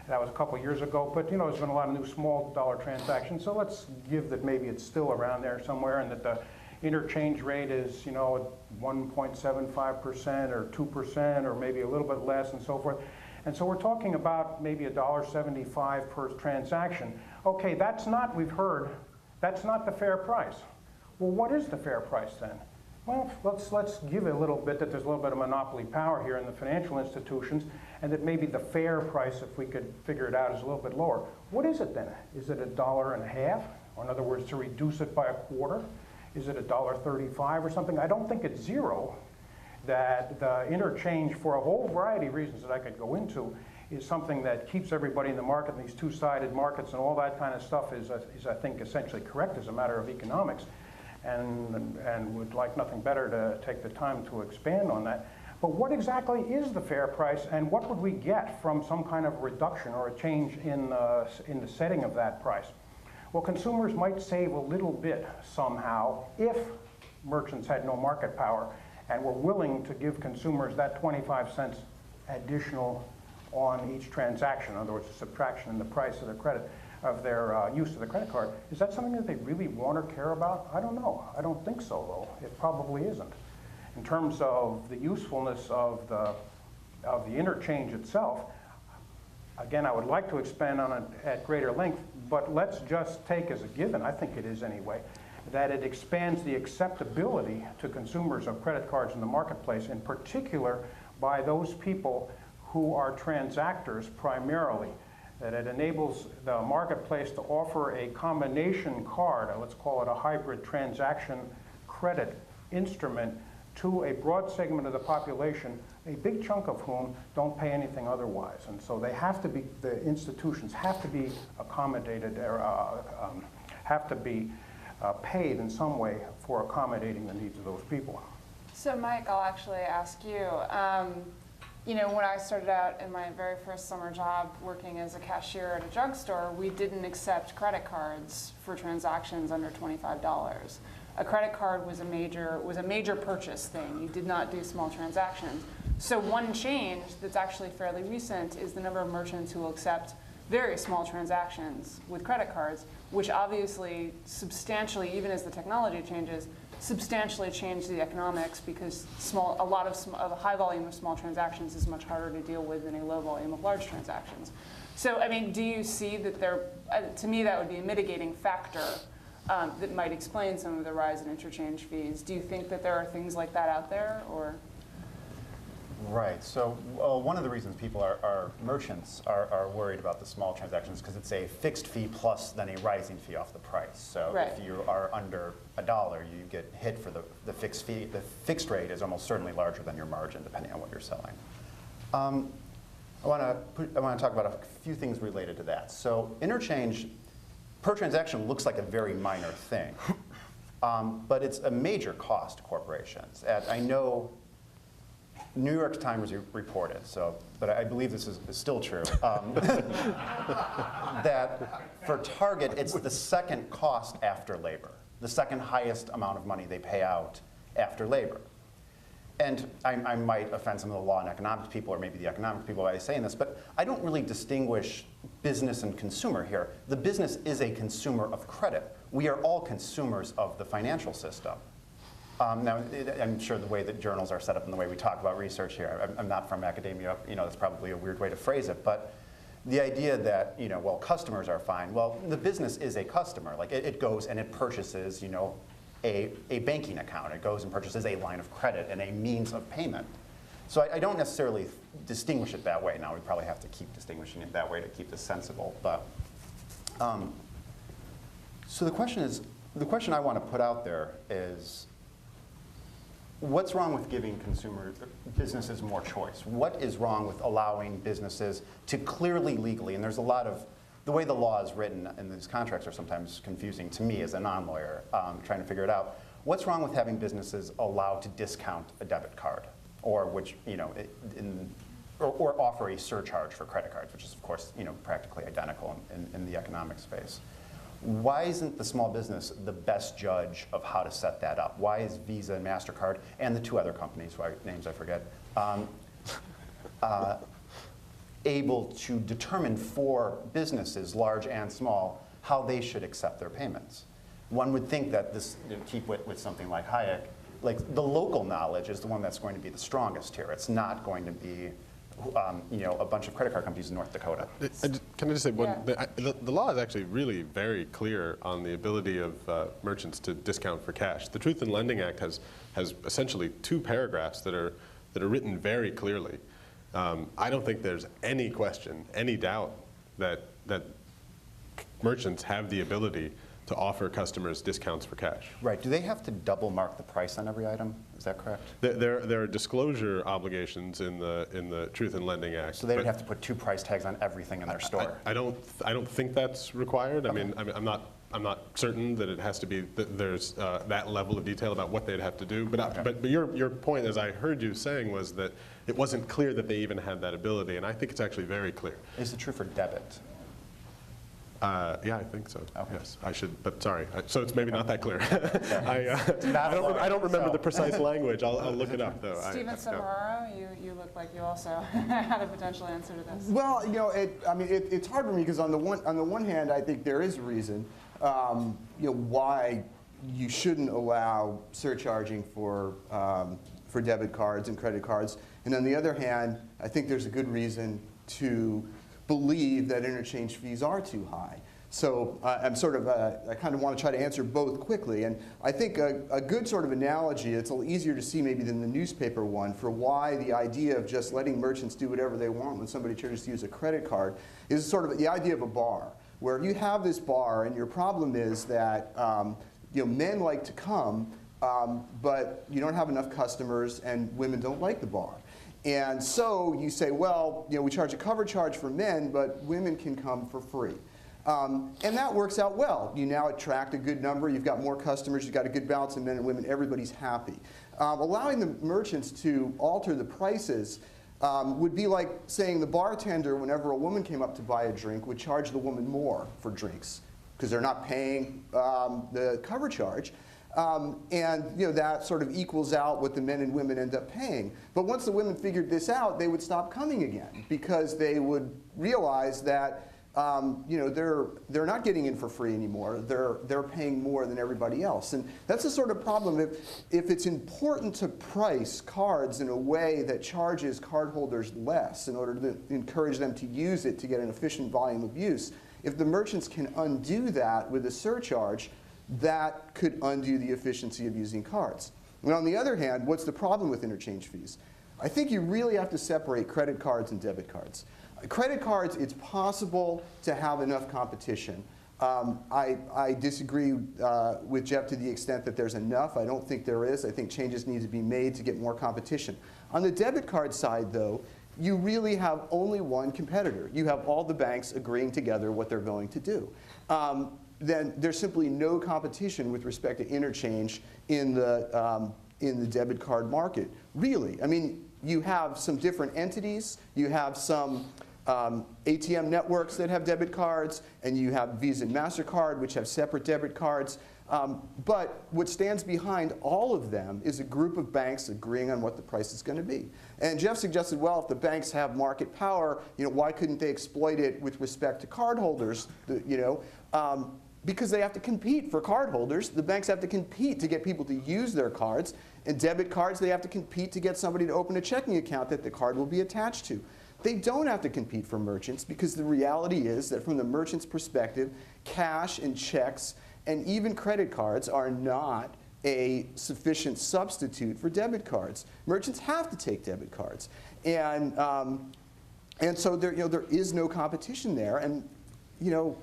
That was a couple years ago, but there's been a lot of new small dollar transactions, so let's give that maybe it's still around there somewhere, and that the interchange rate is 1.75% or 2% or maybe a little bit less and so forth. And so we're talking about maybe $1.75 per transaction. Okay, that's not, we've heard, that's not the fair price. Well, what is the fair price then? Well, let's give it a little bit that there's a little bit of monopoly power here in the financial institutions, and that maybe the fair price, if we could figure it out, is a little bit lower. What is it then? Is it $1.50? Or in other words, to reduce it by a quarter? Is it $1.35 or something? I don't think it's zero. That the interchange, for a whole variety of reasons that I could go into, is something that keeps everybody in the market, and these two-sided markets and all that kind of stuff is I think, essentially correct as a matter of economics. And would like nothing better to take the time to expand on that. But what exactly is the fair price, and what would we get from some kind of reduction or a change in the setting of that price? Well, consumers might save a little bit somehow if merchants had no market power and were willing to give consumers that 25 cents additional on each transaction. In other words, a subtraction in the price of the credit, of their use of the credit card. Is that something that they really want or care about? I don't know. I don't think so, though. It probably isn't. In terms of the usefulness of the interchange itself, again, I would like to expand on it at greater length, but let's just take as a given, I think it is anyway, that it expands the acceptability to consumers of credit cards in the marketplace, in particular by those people who are transactors primarily, that it enables the marketplace to offer a combination card, let's call it a hybrid transaction credit instrument, to a broad segment of the population, a big chunk of whom don't pay anything otherwise. And so they have to be, the institutions have to be accommodated, or have to be paid in some way for accommodating the needs of those people. So Mike, I'll actually ask you, you know, when I started out in my very first summer job working as a cashier at a drugstore, we didn't accept credit cards for transactions under $25. A credit card was a major purchase thing. You did not do small transactions. So one change that's actually fairly recent is the number of merchants who will accept very small transactions with credit cards, which obviously substantially, even as the technology changes, substantially change the economics, because a lot of a high volume of small transactions is much harder to deal with than a low volume of large transactions. So, I mean, do you see that to me, that would be a mitigating factor that might explain some of the rise in interchange fees. Do you think that there are things like that out there, or? Right. So one of the reasons people merchants are worried about the small transactions because it's a fixed fee plus then a rising fee off the price. So right. If you are under $1, you get hit for the fixed fee. The fixed rate is almost certainly larger than your margin, depending on what you're selling. I want to talk about a few things related to that. So interchange per transaction looks like a very minor thing, but it's a major cost to corporations. I know New York Times reported, but I believe this is still true, that for Target, it's the second cost after labor, the second highest amount of money they pay out after labor. And I might offend some of the law and economics people, or maybe the economics people by saying this, but I don't really distinguish business and consumer here. The business is a consumer of credit. We are all consumers of the financial system. Now, I'm sure the way that journals are set up and the way we talk about research here, I'm not from academia, that's probably a weird way to phrase it, but the idea that, well, customers are fine. Well, the business is a customer. Like, it goes and it purchases, a banking account. It goes and purchases a line of credit and a means of payment. So I don't necessarily distinguish it that way. Now, we probably have to keep distinguishing it that way to keep this sensible. But so the question I want to put out there is, what's wrong with giving businesses more choice? What is wrong with allowing businesses to clearly, legally, and there's a lot of, the way the law is written and these contracts are sometimes confusing to me as a non-lawyer, trying to figure it out. What's wrong with having businesses allowed to discount a debit card, or or offer a surcharge for credit cards, which is of course practically identical in the economic space? Why isn't the small business the best judge of how to set that up? Why is Visa and MasterCard and the two other companies, whose names I forget, able to determine for businesses, large and small, how they should accept their payments? One would think that this, keep with something like Hayek, like the local knowledge is the one that's going to be the strongest here. It's not going to be a bunch of credit card companies in North Dakota. Can I just say one? Yeah. The law is actually really very clear on the ability of merchants to discount for cash. The Truth in Lending Act has essentially 2 paragraphs that are written very clearly. I don't think there's any question, any doubt that merchants have the ability offer customers discounts for cash. Right. Do they have to double mark the price on every item? Is that correct? There are disclosure obligations in the Truth in Lending Act. So they would have to put 2 price tags on everything in their store. I don't think that's required. I mean, I'm not certain that it has to be that there's that level of detail about what they'd have to do. But your point, as I heard you saying, was that it wasn't clear that they even had that ability, and I think it's actually very clear. Is it true for debit? Yeah, I think so. Okay. Yes, I should, but sorry. So it's maybe not that clear. I don't remember the precise language. I'll look it up, though. Stephen Semeraro, you look like you also had a potential answer to this. Well, it's hard for me because on the one hand, I think there is a reason, why you shouldn't allow surcharging for debit cards and credit cards, and on the other hand, I think there's a good reason to believe that interchange fees are too high. So I kind of want to try to answer both quickly. And I think a good sort of analogy, it's a little easier to see maybe than the newspaper one, for why the idea of just letting merchants do whatever they want when somebody tries to use a credit card is sort of the idea of a bar, where you have this bar and your problem is that men like to come, but you don't have enough customers and women don't like the bar. And so you say, well, we charge a cover charge for men, but women can come for free. And that works out well. You now attract a good number. You've got more customers. You've got a good balance of men and women. Everybody's happy. Allowing the merchants to alter the prices would be like saying the bartender, whenever a woman came up to buy a drink, would charge the woman more for drinks because they're not paying the cover charge. That sort of equals out what the men and women end up paying. But once the women figured this out, they would stop coming again because they would realize that they're not getting in for free anymore. They're paying more than everybody else, and that's the sort of problem. If it's important to price cards in a way that charges cardholders less in order to encourage them to use it to get an efficient volume of use, if the merchants can undo that with a surcharge, that could undo the efficiency of using cards. And on the other hand, what's the problem with interchange fees? I think you really have to separate credit cards and debit cards. Credit cards, it's possible to have enough competition. I disagree with Jeff to the extent that there's enough. I don't think there is. I think changes need to be made to get more competition. On the debit card side, though, you really have only one competitor. You have all the banks agreeing together what they're going to do. Then there's simply no competition with respect to interchange in the debit card market. Really, I mean, you have some different entities. You have some ATM networks that have debit cards, and you have Visa and MasterCard, which have separate debit cards. But what stands behind all of them is a group of banks agreeing on what the price is going to be. And Jeff suggested, well, if the banks have market power, why couldn't they exploit it with respect to cardholders? Because they have to compete for cardholders. The banks have to compete to get people to use their cards. And debit cards, they have to compete to get somebody to open a checking account that the card will be attached to. They don't have to compete for merchants because the reality is that from the merchant's perspective, cash and checks and even credit cards are not a sufficient substitute for debit cards. Merchants have to take debit cards. And so there is no competition there. And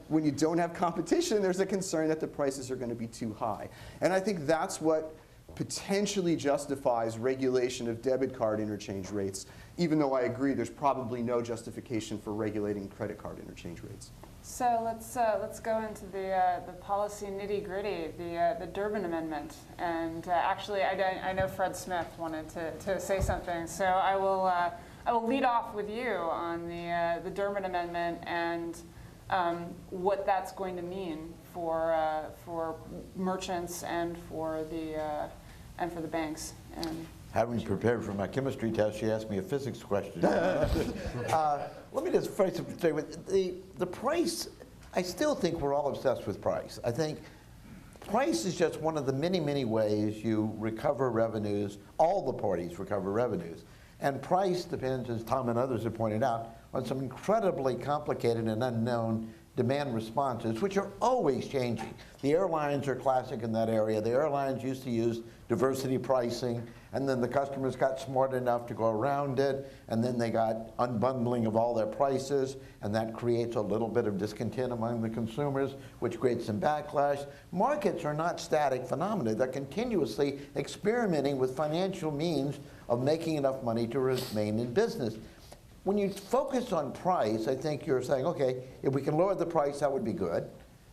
when you don't have competition, there's a concern that the prices are going to be too high. And I think that's what potentially justifies regulation of debit card interchange rates, even though I agree there's probably no justification for regulating credit card interchange rates. So let's go into the policy nitty-gritty, the Durbin Amendment. And actually, I know Fred Smith wanted to say something, so I will lead off with you on the Durbin Amendment and what that's going to mean for merchants and for the banks. And having prepared for my chemistry test, she asked me a physics question. Let me just phrase it with the price. I still think we're all obsessed with price. I think price is just one of the many, many ways you recover revenues. All the parties recover revenues. And price depends, as Tom and others have pointed out, on some incredibly complicated and unknown demand responses, which are always changing. The airlines are classic in that area. The airlines used to use diversity pricing, and then the customers got smart enough to go around it, and then they got unbundling of all their prices, and that creates a little bit of discontent among the consumers, which creates some backlash. Markets are not static phenomena. They're continuously experimenting with financial means of making enough money to remain in business. When you focus on price, I think you're saying, okay, if we can lower the price, that would be good.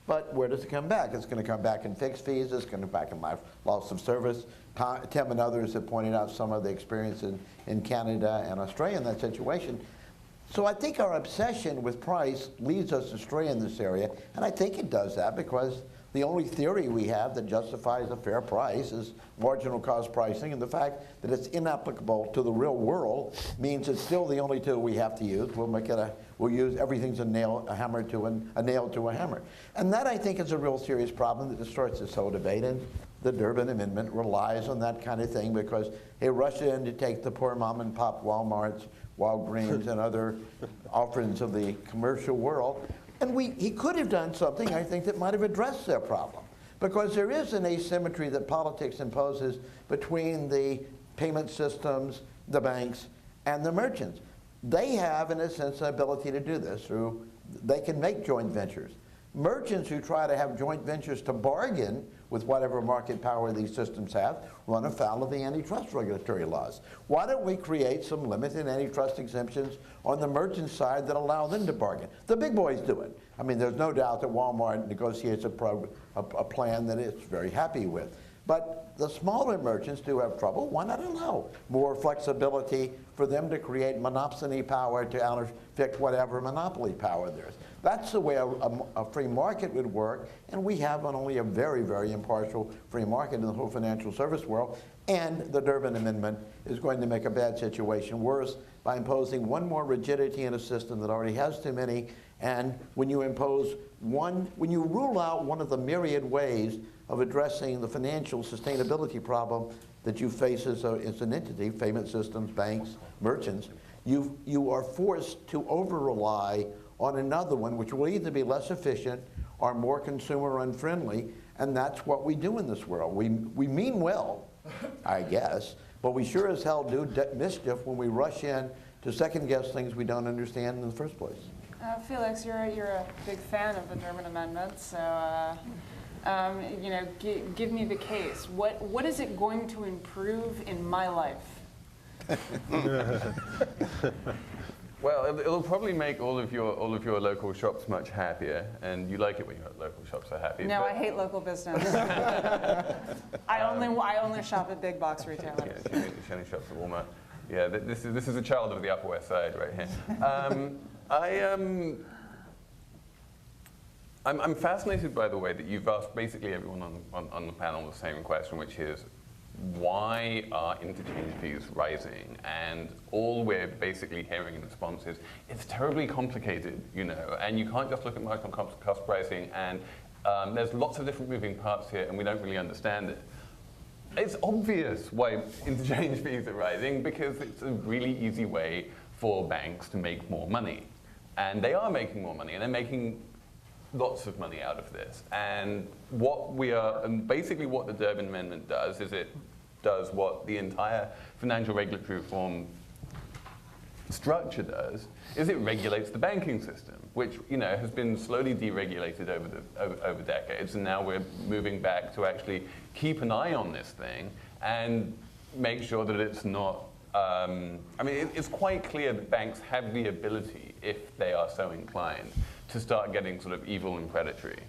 But where does it come back? It's going to come back in fixed fees. It's going to come back in loss of service. Tim and others have pointed out some of the experience in Canada and Australia in that situation. So I think our obsession with price leads us astray in this area. And I think it does that because the only theory we have that justifies a fair price is marginal cost pricing, and the fact that it's inapplicable to the real world means it's still the only tool we have to use. We'll use everything's a nail to a hammer. And that, I think, is a real serious problem that distorts this whole debate. And the Durbin Amendment relies on that kind of thing because they rush in to take the poor mom and pop Walmarts, Walgreens, and other offerings of the commercial world. And he could have done something, I think, that might have addressed their problem. Because there is an asymmetry that politics imposes between the payment systems, the banks, and the merchants. They have, in a sense, an ability to do this they can make joint ventures. Merchants who try to have joint ventures to bargain with whatever market power these systems have run afoul of the antitrust regulatory laws. Why don't we create some limited antitrust exemptions on the merchant side that allow them to bargain? The big boys do it. I mean, there's no doubt that Walmart negotiates a plan that it's very happy with. But the smaller merchants do have trouble. Why not allow more flexibility for them to create monopsony power to outfit whatever monopoly power there is? That's the way a free market would work, and we have not only a very, very impartial free market in the whole financial service world, and the Durbin Amendment is going to make a bad situation worse by imposing one more rigidity in a system that already has too many. And when you rule out one of the myriad ways of addressing the financial sustainability problem that you face as an entity, payment systems, banks, merchants, you are forced to over-rely on another one, which will either be less efficient or more consumer unfriendly, and that's what we do in this world. We mean well, I guess, but we sure as hell do mischief when we rush in to second-guess things we don't understand in the first place. Felix, you're a big fan of the Durbin Amendment, so give me the case. What is it going to improve in my life? Well, it'll probably make all of your local shops much happier, and you like it when your local shops are happy. No, I hate local business. I only shop at big box retailers. Yeah, she only shops at Walmart. Yeah, this is a child of the Upper West Side right here. I'm fascinated by the way that you've asked basically everyone on the panel the same question, which is, why are interchange fees rising? And all we're basically hearing in response is, it's terribly complicated, and you can't just look at marginal cost pricing, and there's lots of different moving parts here, and we don't really understand it. It's obvious why interchange fees are rising, because it's a really easy way for banks to make more money. And they are making more money, and they're making lots of money out of this. And basically what the Durbin Amendment does is it does what the entire financial regulatory reform structure does, is it regulates the banking system, which has been slowly deregulated over decades, and now we're moving back to actually keep an eye on this thing and make sure that it's not. It's quite clear that banks have the ability, if they are so inclined, to start getting sort of evil and predatory.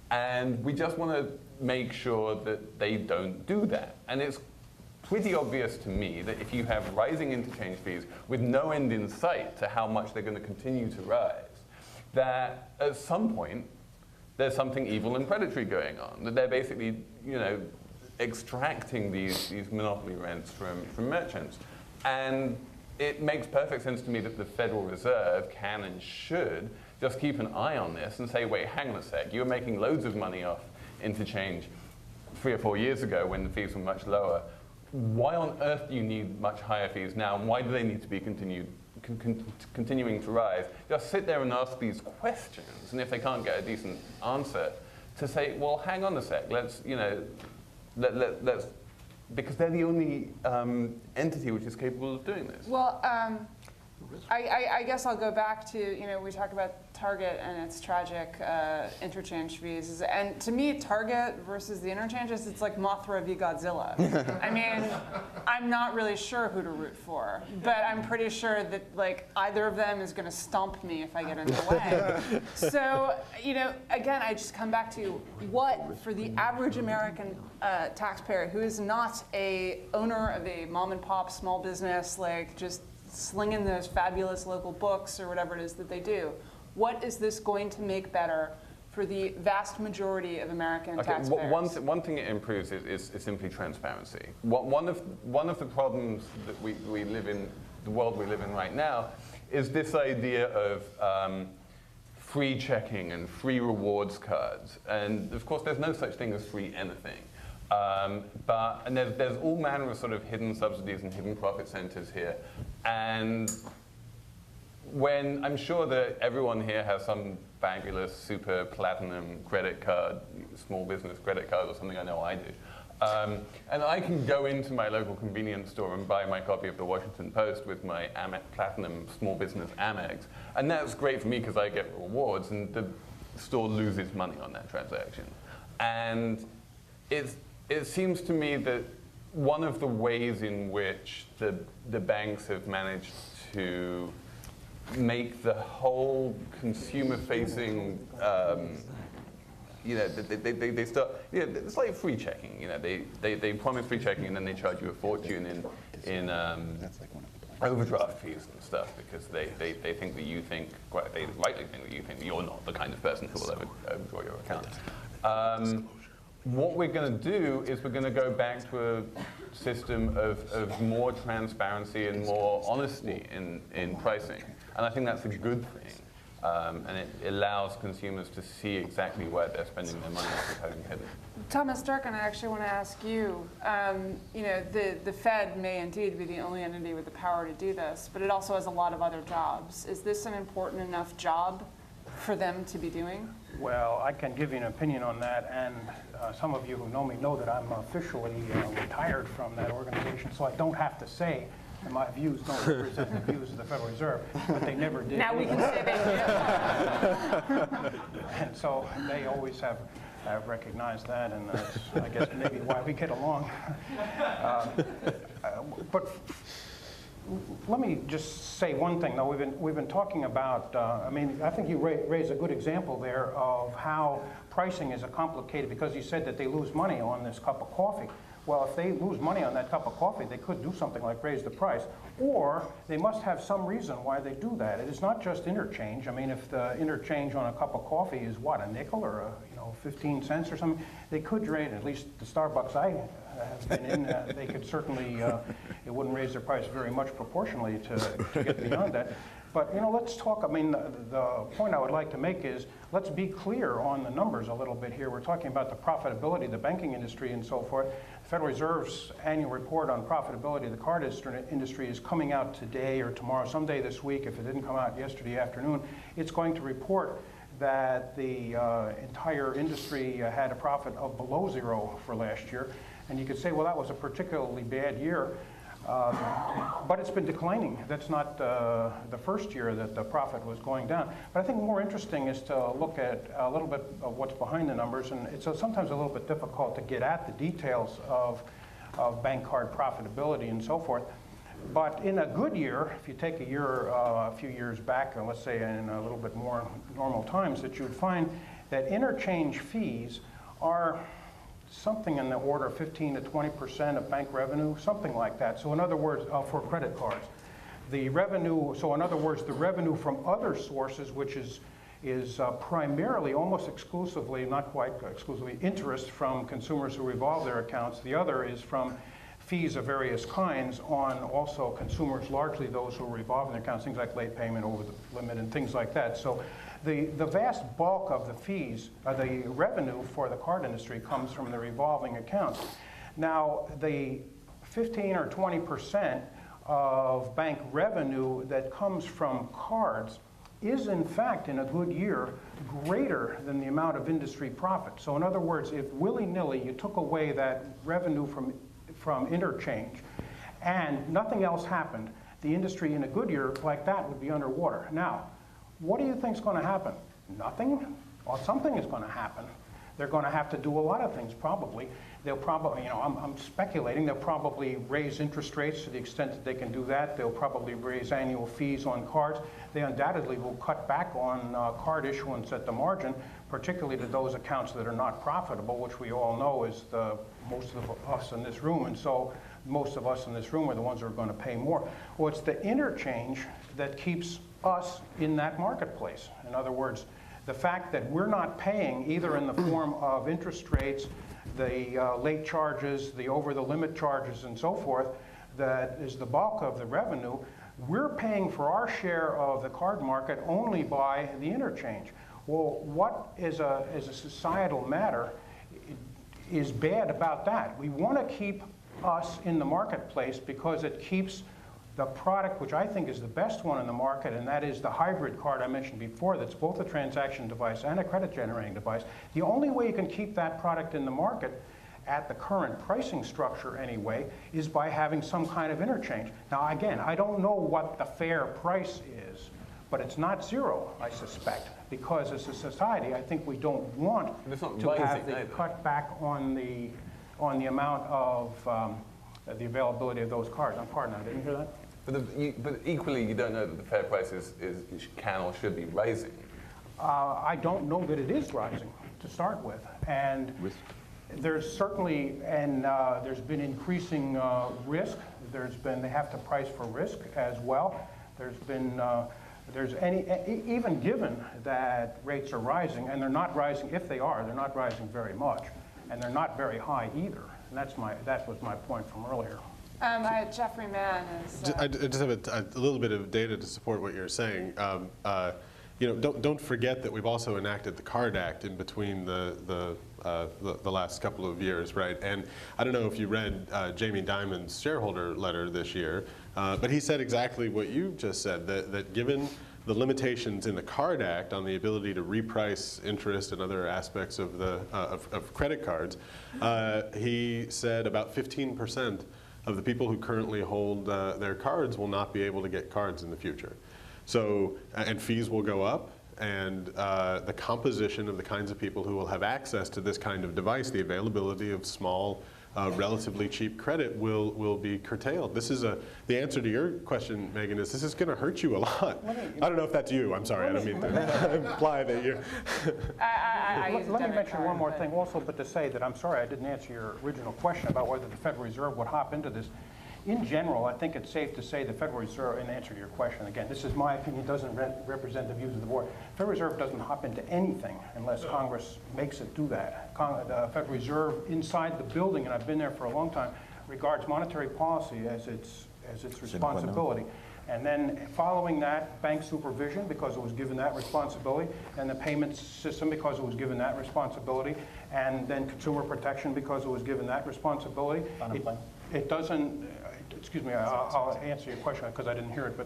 And we just want to make sure that they don't do that. And it's pretty obvious to me that if you have rising interchange fees with no end in sight to how much they're going to continue to rise, that at some point there's something evil and predatory going on, that they're basically extracting these monopoly rents from merchants. And it makes perfect sense to me that the Federal Reserve can and should just keep an eye on this and say, wait, hang on a sec, you were making loads of money off interchange 3 or 4 years ago when the fees were much lower. Why on earth do you need much higher fees now, and why do they need to be continued continuing to rise, just sit there and ask these questions, and if they can't get a decent answer, to say, well, hang on a sec, let's, let's, because they're the only entity which is capable of doing this. Well, I guess I'll go back to, we talk about Target and its tragic interchange fees. And to me, Target versus the interchanges, it's like Mothra v. Godzilla. I mean, I'm not really sure who to root for, but I'm pretty sure that either of them is going to stomp me if I get in the way. So, again, I just come back to what, for the average American taxpayer who is not a owner of a mom and pop small business, just slinging those fabulous local books or whatever it is that they do. What is this going to make better for the vast majority of American taxpayers? One thing it improves is simply transparency. One of the problems that we live in, the world we live in right now, is this idea of free checking and free rewards cards. And of course, there's no such thing as free anything. And there's all manner of sort of hidden subsidies and hidden profit centers here. And when I'm sure that everyone here has some fabulous super platinum credit card, small business credit card or something, I know I do. And I can go into my local convenience store and buy my copy of the Washington Post with my Platinum Small Business Amex. And that's great for me because I get rewards, and the store loses money on that transaction. And it seems to me that one of the ways in which the banks have managed to make the whole consumer-facing, they start, it's like free checking. They promise free checking and then they charge you a fortune in overdraft fees and stuff because they think that you think, well, they rightly think that you think that you're not the kind of person who will overdraw your account. What we're going to do is we're going to go back to a system of more transparency and more honesty in pricing. And I think that's a good thing. And it allows consumers to see exactly where they're spending their money without having hidden. Thomas Durkin, I actually want to ask you, the Fed may indeed be the only entity with the power to do this, but it also has a lot of other jobs. Is this an important enough job for them to be doing? Well, I can give you an opinion on that, and some of you who know me know that I'm officially retired from that organization, so I don't have to say that my views don't represent the views of the Federal Reserve, but they never did. Now we can say they do. And so they always have recognized that, and that's, I guess, maybe why we get along. But let me just say one thing, though. We've been talking about, I think you raised a good example there of how pricing is complicated, because you said that they lose money on this cup of coffee. Well, if they lose money on that cup of coffee, they could do something like raise the price. Or they must have some reason why they do that. It is not just interchange. I mean, if the interchange on a cup of coffee is, what, a nickel or 15 cents or something, they could raise, at least the Starbucks I have been in, they could certainly, it wouldn't raise their price very much proportionally to get beyond that. But, let's talk, the point I would like to make is, let's be clear on the numbers a little bit here. We're talking about the profitability of the banking industry and so forth. The Federal Reserve's annual report on profitability of the card industry is coming out today or tomorrow, someday this week. If it didn't come out yesterday afternoon, it's going to report that the entire industry had a profit of below zero for last year. And you could say, well, that was a particularly bad year. But it's been declining. That's not the first year that the profit was going down. But I think more interesting is to look at a little bit of what's behind the numbers. And it's sometimes a little bit difficult to get at the details of bank card profitability and so forth. But in a good year, if you take a few years back, and let's say in a little bit more normal times, that you would find that interchange fees are something in the order of 15 to 20% of bank revenue, something like that. So in other words, for credit cards, the revenue, so in other words, the revenue from other sources, which is primarily, almost exclusively, not quite exclusively, interest from consumers who revolve their accounts. The other is from fees of various kinds on also consumers, largely those who revolve their accounts, things like late payment, over the limit, and things like that. So the vast bulk of the fees, the revenue for the card industry comes from the revolving accounts. Now, the 15 or 20% of bank revenue that comes from cards is in fact in a good year greater than the amount of industry profit. So in other words, if willy-nilly you took away that revenue from interchange and nothing else happened, the industry in a good year like that would be underwater. Now, what do you think is going to happen? Nothing? Well, something is going to happen. They're going to have to do a lot of things probably. They'll probably, I'm speculating, they'll probably raise interest rates to the extent that they can do that. They'll probably raise annual fees on cards. They undoubtedly will cut back on card issuance at the margin, particularly to those accounts that are not profitable, which we all know is most of us in this room. And so most of us in this room are the ones who are going to pay more. Well, it's the interchange that keeps us in that marketplace. In other words, the fact that we're not paying either in the form of interest rates, the late charges, the over-the-limit charges, and so forth, that is the bulk of the revenue, we're paying for our share of the card market only by the interchange. Well, what is a societal matter is bad about that? We want to keep us in the marketplace because it keeps the product, which I think is the best one in the market, and that is the hybrid card I mentioned before, that's both a transaction device and a credit generating device. The only way you can keep that product in the market at the current pricing structure anyway is by having some kind of interchange. Now again, I don't know what the fair price is, but it's not zero, I suspect, because as a society, I think we don't want to have the cut back on the amount of the availability of those cards. Pardon, I didn't hear that. But equally, you don't know that the fair price can or should be rising. I don't know that it is rising to start with, and there's certainly there's been increasing risk. They have to price for risk as well. Even given that rates are rising, and they're not rising. If they are, they're not rising very much, and they're not very high either. And that was my point from earlier. Geoffrey Manne is... I just have a little bit of data to support what you're saying. Don't forget that we've also enacted the Card Act in between the last couple of years, right? And I don't know if you read Jamie Dimon's shareholder letter this year, but he said exactly what you just said, that given the limitations in the Card Act on the ability to reprice interest and other aspects of of credit cards, he said about 15% of the people who currently hold their cards will not be able to get cards in the future. So, and fees will go up, and the composition of the kinds of people who will have access to this kind of device, the availability of small, relatively cheap credit will be curtailed. This is the answer to your question, Megan, is this is going to hurt you a lot. I don't know if that's you. I'm sorry. I don't mean to imply that you're... Let me mention one more thing also, but to say that I'm sorry I didn't answer your original question about whether the Federal Reserve would hop into this. In general, I think it's safe to say the Federal Reserve, in answer to your question, again, this is my opinion, doesn't represent the views of the board. The Federal Reserve doesn't hop into anything unless Congress makes it do that. The Federal Reserve inside the building, and I've been there for a long time, regards monetary policy as its responsibility. And then following that, bank supervision, because it was given that responsibility, and the payments system, because it was given that responsibility, and then consumer protection, because it was given that responsibility. It doesn't, excuse me, I'll answer your question because I didn't hear it, but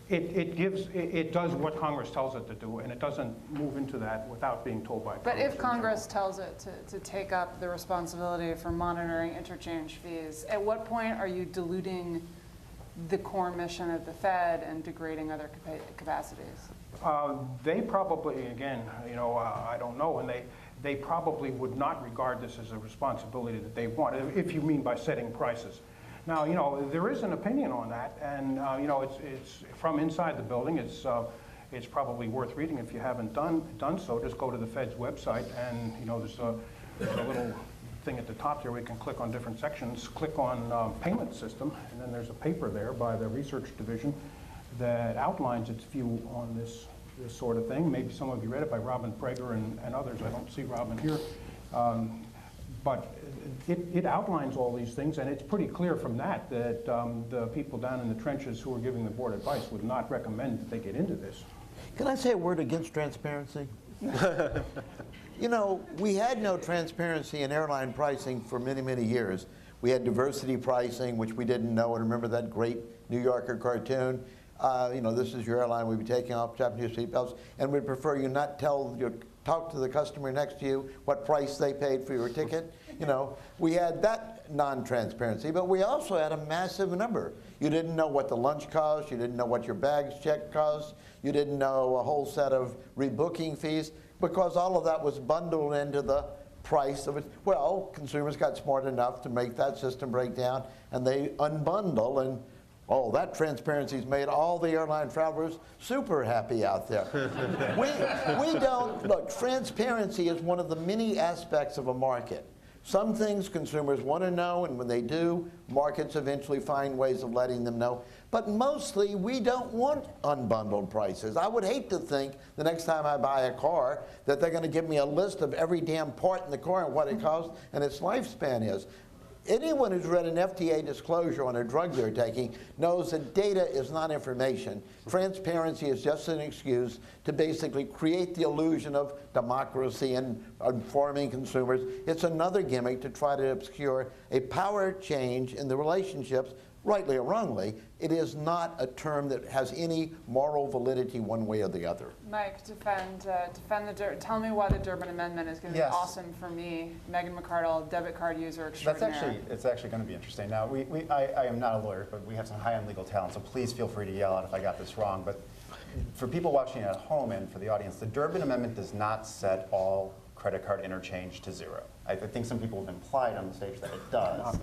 it does what Congress tells it to do, and it doesn't move into that without being told by Congress. But if Congress tells it to take up the responsibility for monitoring interchange fees, at what point are you diluting the core mission of the Fed and degrading other capacities? They probably, again, I don't know, and they probably would not regard this as a responsibility that they want, if you mean by setting prices. Now, there is an opinion on that, and it's from inside the building. It's probably worth reading if you haven't done so. Just go to the Fed's website, and there's a little thing at the top there where you can click on different sections. Click on payment system, and then there's a paper there by the research division that outlines its view on this sort of thing. Maybe some of you read it by Robin Prager and others. I don't see Robin here. But it outlines all these things, and it's pretty clear from that the people down in the trenches who are giving the board advice would not recommend that they get into this. Can I say a word against transparency? We had no transparency in airline pricing for many, many years. We had diversity pricing, which we didn't know. And remember that great New Yorker cartoon? You know, this is your airline. We'd be taking off, strapping your seatbelts, and we'd prefer you not talk to the customer next to you what price they paid for your ticket. You know, we had that non-transparency, but we also had a massive number. You didn't know what the lunch cost. You didn't know what your bags check cost. You didn't know a whole set of rebooking fees, because all of that was bundled into the price of it. Well, consumers got smart enough to make that system break down, and they unbundle, and oh, that transparency's made all the airline travelers super happy out there. we don't, look, transparency is one of the many aspects of a market. Some things consumers want to know, and when they do, markets eventually find ways of letting them know. But mostly, we don't want unbundled prices. I would hate to think the next time I buy a car that they're going to give me a list of every damn part in the car and what it costs and its lifespan is. Anyone who's read an FDA disclosure on a drug they're taking knows that data is not information. Transparency is just an excuse to basically create the illusion of democracy and informing consumers. It's another gimmick to try to obscure a power change in the relationships, rightly or wrongly. It is not a term that has any moral validity one way or the other. Mike, tell me why the Durbin Amendment is going to be awesome for me, Megan McArdle, debit card user extraordinaire. It's actually going to be interesting. Now, I am not a lawyer, but we have some high-end legal talent, so please feel free to yell out if I got this wrong. But for people watching at home and for the audience, the Durbin Amendment does not set all credit card interchange to zero. I think some people have implied on the stage that it does.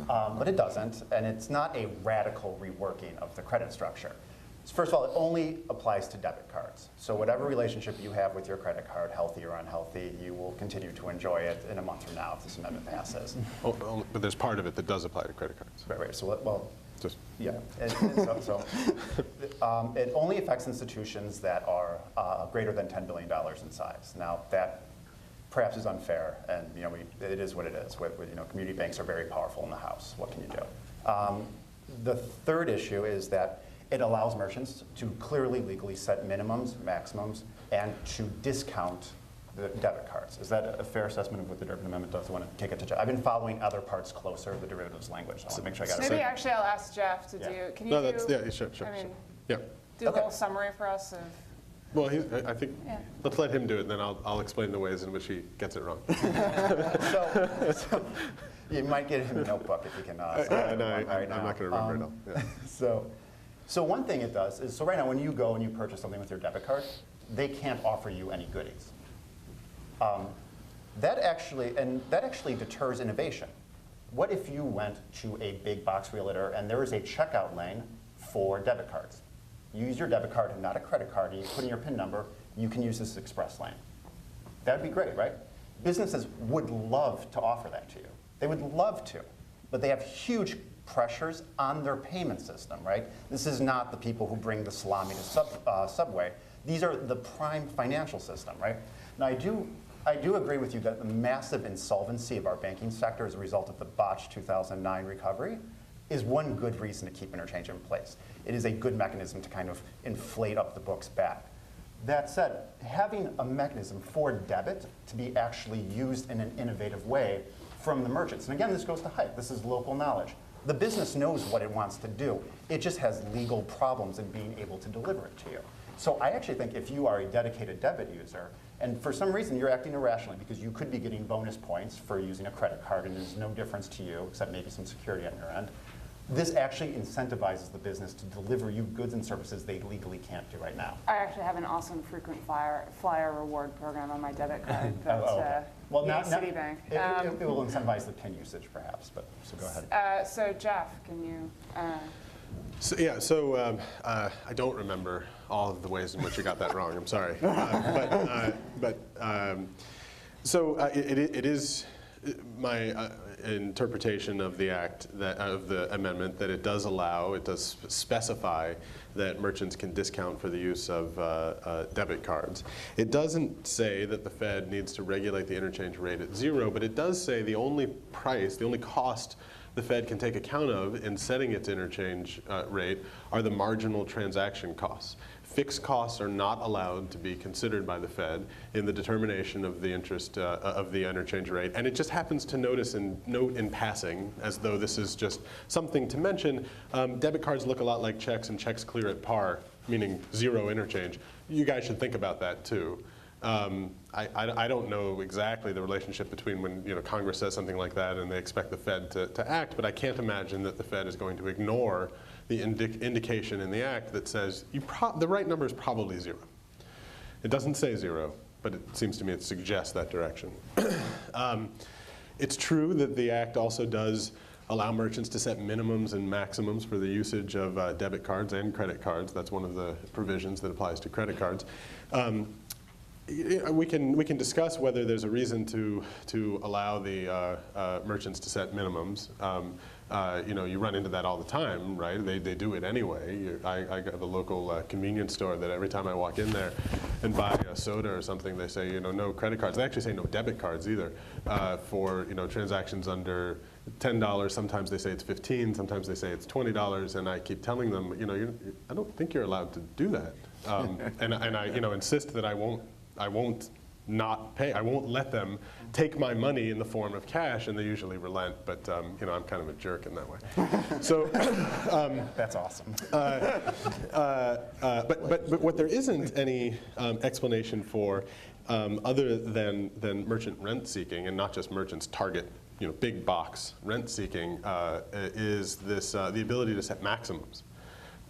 But it doesn't, and it's not a radical reworking of the credit structure. First of all, it only applies to debit cards. So whatever relationship you have with your credit card, healthy or unhealthy, you will continue to enjoy it in a month from now if this amendment passes. Oh, but there's part of it that does apply to credit cards. Right. So, well, just yeah. It only affects institutions that are greater than $10 billion in size. Now, that perhaps is unfair, and it is what it is. Community banks are very powerful in the House. What can you do? The third issue is that it allows merchants to clearly legally set minimums, maximums, and to discount the debit cards. Is that a fair assessment of what the Durbin Amendment does? I want to take it to Jeff. I've been following other parts closer of the derivatives language. So I want to make sure I got it right. Maybe actually I'll ask Jeff to do. Can you sure. do a little summary for us of? Well, I think let's let him do it, and then I'll explain the ways in which he gets it wrong. so you might get him a notebook if you can. I'm not going to remember it all. Yeah. So one thing it does is, so right now when you go and you purchase something with your debit card, they can't offer you any goodies. That actually deters innovation. What if you went to a big box realtor and there is a checkout lane for debit cards? You use your debit card and not a credit card, and you put in your PIN number, you can use this express lane. That would be great, right? Businesses would love to offer that to you. They would love to, but they have huge pressures on their payment system, right? This is not the people who bring the salami to Subway. These are the prime financial system, right? Now, I do agree with you that the massive insolvency of our banking sector as a result of the botched 2009 recovery is one good reason to keep interchange in place. It is a good mechanism to kind of inflate up the books back. That said, having a mechanism for debit to be actually used in an innovative way from the merchants, and again, this goes to hype. This is local knowledge. The business knows what it wants to do. It just has legal problems in being able to deliver it to you. So I actually think if you are a dedicated debit user, and for some reason you're acting irrationally because you could be getting bonus points for using a credit card and there's no difference to you except maybe some security on your end, this actually incentivizes the business to deliver you goods and services they legally can't do right now. I actually have an awesome frequent flyer reward program on my debit card. Okay. Well, now Citibank. It will incentivize the PIN usage, perhaps. But so go ahead. So Jeff, can you? I don't remember all of the ways in which you got that wrong. I'm sorry, it is my interpretation of the act, of the amendment, that it does specify that merchants can discount for the use of debit cards. It doesn't say that the Fed needs to regulate the interchange rate at zero, but it does say the only cost the Fed can take account of in setting its interchange rate are the marginal transaction costs. fixed costs are not allowed to be considered by the Fed in the determination of the interest of the interchange rate. And it just happens to note in passing, as though this is just something to mention, debit cards look a lot like checks, and checks clear at par, meaning zero interchange. You guys should think about that too. I don't know exactly the relationship between when Congress says something like that and they expect the Fed to act, but I can't imagine that the Fed is going to ignore the indication in the act that says the right number is probably zero. It doesn't say zero, but it seems to me it suggests that direction. It's true that the act also does allow merchants to set minimums and maximums for the usage of debit cards and credit cards. That's one of the provisions that applies to credit cards. We can discuss whether there's a reason to allow the merchants to set minimums. You run into that all the time, right? They do it anyway. I have a local convenience store that every time I walk in there and buy a soda or something, they say, no credit cards. They actually say no debit cards either for transactions under $10. Sometimes they say it's $15. Sometimes they say it's $20. And I keep telling them, I don't think you're allowed to do that. And I insist that I won't not pay. I won't let them take my money in the form of cash, and they usually relent. But I'm kind of a jerk in that way. So That's awesome. But what there isn't any explanation for, other than merchant rent seeking, and not just merchants target big box rent seeking, is this the ability to set maximums.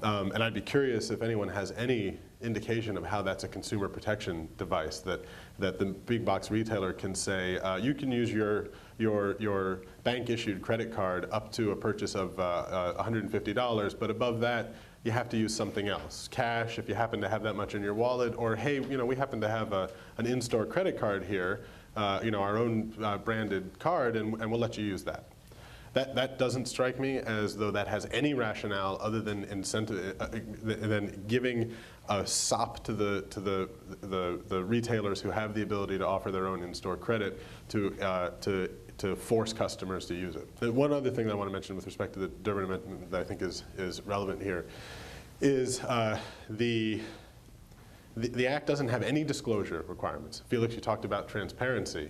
And I'd be curious if anyone has any indication of how that's a consumer protection device, that the big box retailer can say, you can use your bank issued credit card up to a purchase of $150, but above that you have to use something else, cash if you happen to have that much in your wallet, or hey, we happen to have an in-store credit card here, our own branded card, and we'll let you use that. That doesn't strike me as though that has any rationale other than incentive, than giving a sop to the retailers who have the ability to offer their own in-store credit to force customers to use it. One other thing that I want to mention with respect to the Durbin Amendment that I think is relevant here is the Act doesn't have any disclosure requirements. Felix, you talked about transparency.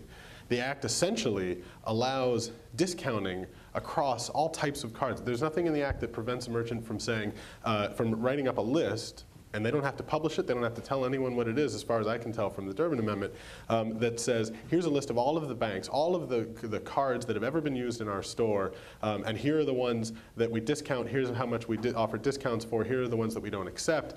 The Act essentially allows discounting across all types of cards. There's nothing in the Act that prevents a merchant from saying, from writing up a list, and they don't have to publish it, they don't have to tell anyone what it is, as far as I can tell from the Durbin Amendment, that says, here's a list of all of the banks, all of the cards that have ever been used in our store, and here are the ones that we discount, here's how much we offer discounts for, here are the ones that we don't accept.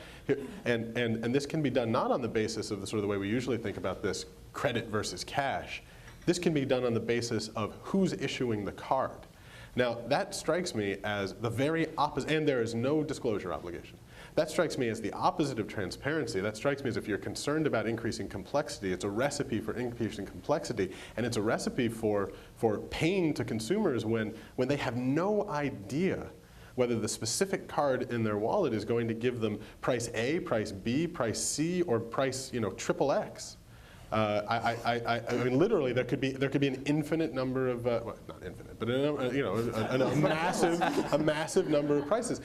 And this can be done not on the basis of the sort of the way we usually think about this, credit versus cash. This can be done on the basis of who's issuing the card. Now, that strikes me as the very opposite, and there is no disclosure obligation. That strikes me as the opposite of transparency. That strikes me as if you're concerned about increasing complexity, it's a recipe for increasing complexity, and it's a recipe for pain to consumers when they have no idea whether the specific card in their wallet is going to give them price A, price B, price C, or price triple X. I mean, literally, there could be an infinite number of, well, not infinite, but a massive number of prices.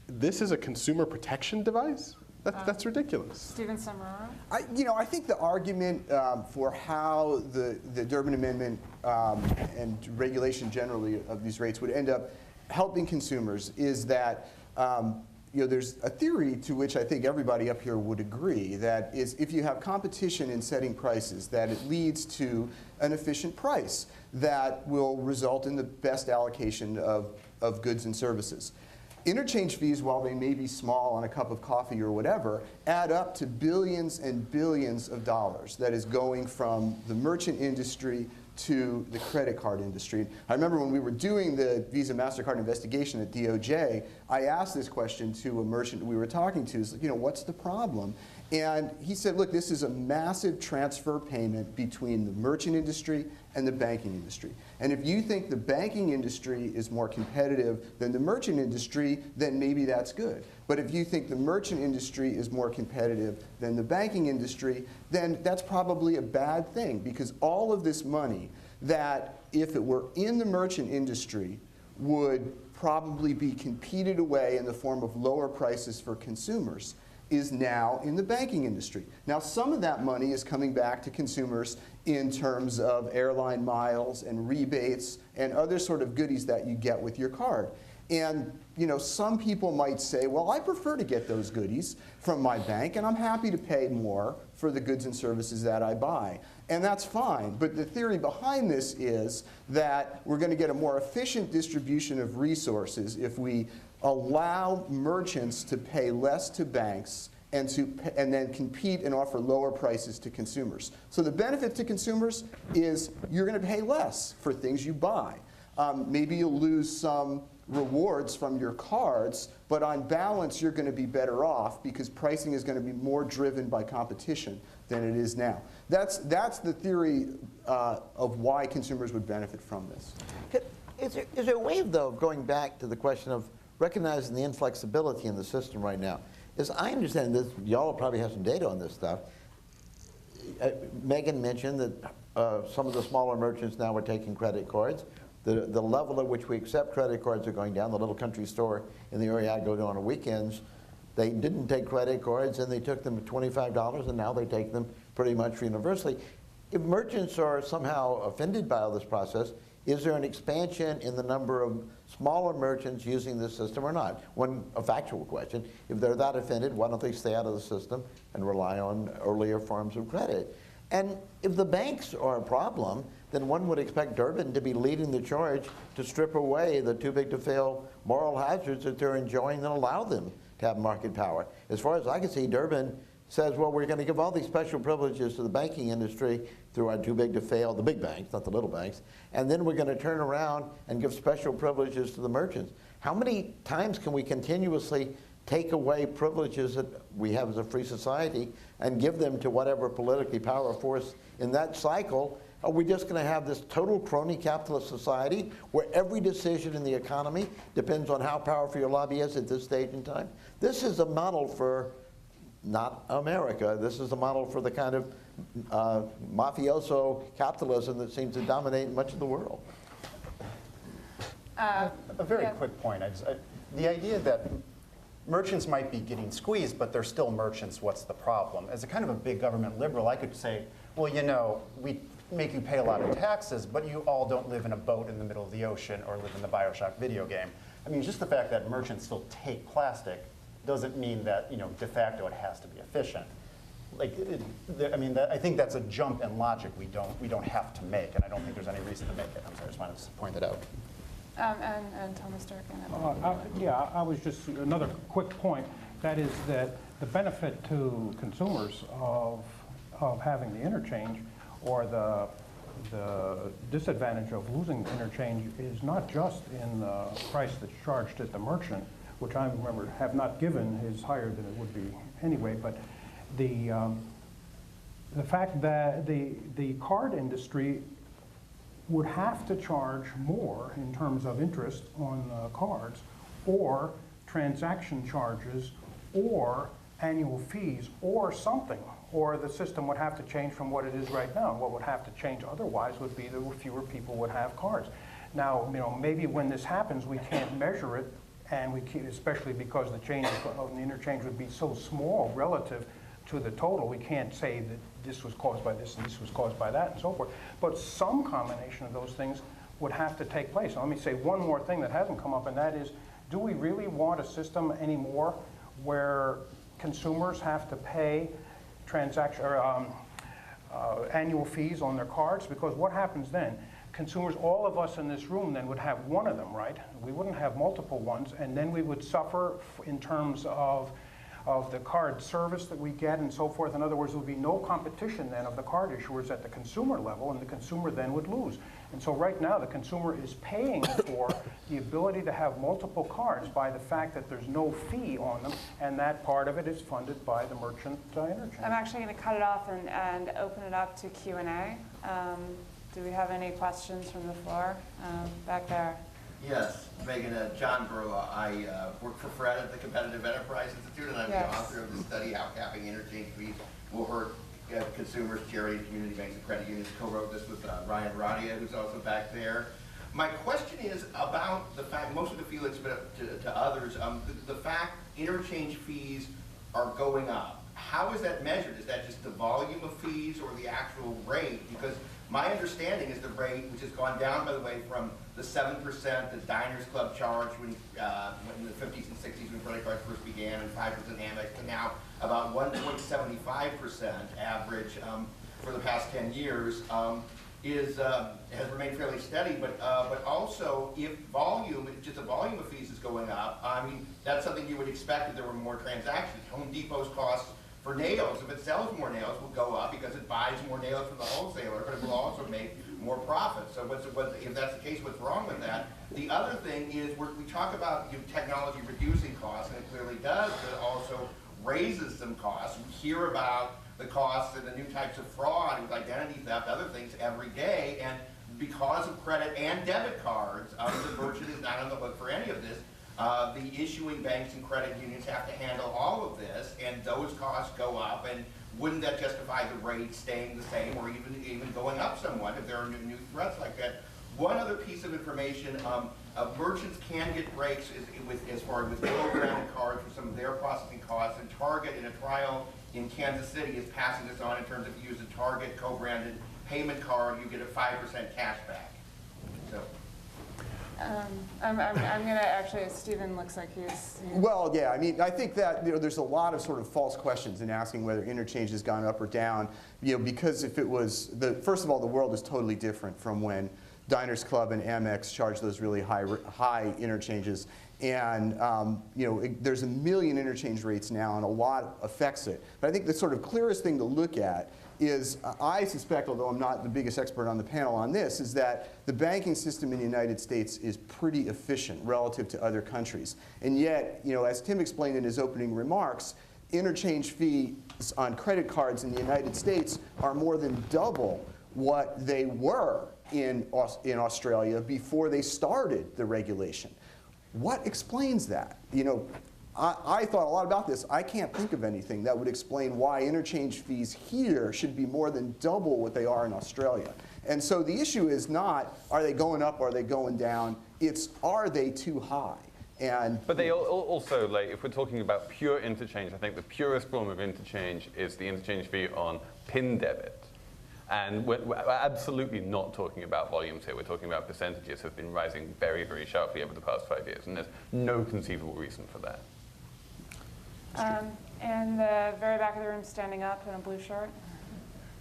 This is a consumer protection device? That's ridiculous. Stephen Semeraro? I think the argument for how the Durbin Amendment and regulation generally of these rates would end up helping consumers is that there's a theory to which I think everybody up here would agree, that is if you have competition in setting prices, that it leads to an efficient price that will result in the best allocation of goods and services. Interchange fees, while they may be small on a cup of coffee or whatever, add up to billions and billions of dollars that is going from the merchant industry to the credit card industry. I remember when we were doing the Visa MasterCard investigation at DOJ, I asked this question to a merchant we were talking to, what's the problem? And he said, look, this is a massive transfer payment between the merchant industry and the banking industry. And if you think the banking industry is more competitive than the merchant industry, then maybe that's good. But if you think the merchant industry is more competitive than the banking industry, then that's probably a bad thing, because all of this money that, if it were in the merchant industry, would probably be competed away in the form of lower prices for consumers is now in the banking industry. Now, some of that money is coming back to consumers in terms of airline miles and rebates and other sort of goodies that you get with your card. And some people might say, well, I prefer to get those goodies from my bank, and I'm happy to pay more for the goods and services that I buy. And that's fine. But the theory behind this is that we're going to get a more efficient distribution of resources if we allow merchants to pay less to banks and then compete and offer lower prices to consumers. So the benefit to consumers is you're going to pay less for things you buy. Maybe you'll lose some rewards from your cards, but on balance, you're going to be better off because pricing is going to be more driven by competition than it is now. That's the theory of why consumers would benefit from this. Is there a way, though, of going back to the question of recognizing the inflexibility in the system right now? As I understand this, y'all probably have some data on this stuff. Megan mentioned that some of the smaller merchants now are taking credit cards. The level at which we accept credit cards are going down. The little country store in the area I go to on the weekends, they didn't take credit cards and they took them at $25 and now they take them pretty much universally. If merchants are somehow offended by all this process, is there an expansion in the number of smaller merchants using this system or not? A factual question. If they're that offended, why don't they stay out of the system and rely on earlier forms of credit? And if the banks are a problem, then one would expect Durbin to be leading the charge to strip away the too-big-to-fail moral hazards that they're enjoying and allow them to have market power. As far as I can see, Durbin says, well, we're going to give all these special privileges to the banking industry through our too-big-to-fail, the big banks, not the little banks, and then we're going to turn around and give special privileges to the merchants. How many times can we continuously take away privileges that we have as a free society and give them to whatever politically powerful force in that cycle? Are we just going to have this total crony capitalist society where every decision in the economy depends on how powerful your lobby is at this stage in time? This is a model for not America. This is a model for the kind of mafioso capitalism that seems to dominate much of the world. A very quick point. The idea that merchants might be getting squeezed, but they're still merchants, what's the problem? As a kind of a big government liberal, I could say, well, we make you pay a lot of taxes, but you all don't live in a boat in the middle of the ocean or live in the BioShock video game. I mean, just the fact that merchants still take plastic doesn't mean that, de facto it has to be efficient. I think that's a jump in logic we don't have to make, and I don't think there's any reason to make it. I'm sorry, I just wanted to point that out. And Thomas Durkin. I was just, another quick point, that is that the benefit to consumers of having the interchange or the disadvantage of losing the interchange is not just in the price that's charged at the merchant, which I remember have not given is higher than it would be anyway, but the fact that the card industry would have to charge more in terms of interest on cards or transaction charges or annual fees or something, or the system would have to change from what it is right now. What would have to change otherwise would be that fewer people would have cards. Now, maybe when this happens, we can't measure it, and we can't, especially because the change of the interchange would be so small relative to the total. We can't say that this was caused by this and this was caused by that and so forth. But some combination of those things would have to take place. Now, let me say one more thing that hasn't come up, and that is, do we really want a system anymore where consumers have to pay transaction or annual fees on their cards? Because what happens then? Consumers, all of us in this room then would have one of them, right? We wouldn't have multiple ones, and then we would suffer in terms of the card service that we get and so forth. In other words, there would be no competition then of the card issuers at the consumer level, and the consumer then would lose. And so right now, the consumer is paying for the ability to have multiple cards by the fact that there's no fee on them, and that part of it is funded by the merchant interchange. I'm actually going to cut it off and open it up to Q&A. Do we have any questions from the floor? Back there. Yes, Megan, John Burla. I work for Fred at the Competitive Enterprise Institute, and I'm the author of the study, How Capping Interchange Fees Will Hurt Consumers, Charity, Community Banks, and Credit Unions. Co-wrote this with Ryan Radia, who's also back there. My question is about the fact, mostly to Felix, but to others, the fact interchange fees are going up. How is that measured? Is that just the volume of fees or the actual rate? Because my understanding is the rate, which has gone down, by the way, from the 7% that Diners Club charged when in the 50s and 60s when credit cards first began, and 5% Amex, to now about 1.75% average for the past 10 years, has remained fairly steady. But also, if just the volume of fees is going up, I mean, that's something you would expect if there were more transactions. Home Depot's costs for nails, if it sells more nails, will go up because it buys more nails from the wholesaler, but it will also make more profit. So if that's the case, what's wrong with that? The other thing is we talk about technology reducing costs, and it clearly does, but it also raises some costs. We hear about the costs and the new types of fraud with identity theft, other things every day, and because of credit and debit cards, the merchant is not on the hook for any of this. The issuing banks and credit unions have to handle all of this, and those costs go up, and wouldn't that justify the rate staying the same or even going up somewhat if there are new threats like that? One other piece of information, merchants can get breaks as far as with co-branded cards for some of their processing costs, and Target in a trial in Kansas City is passing this on in terms of if you use a Target co-branded payment card, you get a 5% cash back. So. I'm going to actually, Stephen looks like he's. Well, yeah, I mean, I think that there's a lot of sort of false questions in asking whether interchange has gone up or down, because if it was, first of all, the world is totally different from when Diners Club and Amex charge those really high interchanges. And there's a million interchange rates now, and a lot affects it. But I think the sort of clearest thing to look at is, I suspect, although I'm not the biggest expert on the panel on this, is that the banking system in the United States is pretty efficient relative to other countries. And yet, as Tim explained in his opening remarks, interchange fees on credit cards in the United States are more than double what they were in Australia before they started the regulation. What explains that? I thought a lot about this. I can't think of anything that would explain why interchange fees here should be more than double what they are in Australia. And so the issue is not, are they going up, are they going down? It's, are they too high? But they also, like, if we're talking about pure interchange, I think the purest form of interchange is the interchange fee on PIN debit. And we're absolutely not talking about volumes here. We're talking about percentages have been rising very, very sharply over the past 5 years. And there's no conceivable reason for that. And the very back of the room standing up in a blue shirt.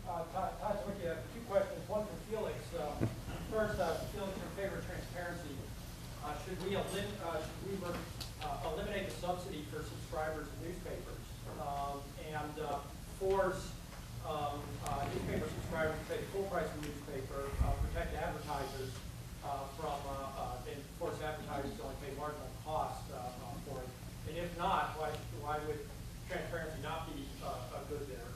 Todd, you have two questions. One for Felix. First, Felix, in favor of transparency. Should we eliminate the subsidy for subscribers of newspapers and force newspaper subscribers to pay the full price of the newspaper, protect advertisers from, and force advertisers to only pay marginal cost for it? And if not, why would transparency not be good there?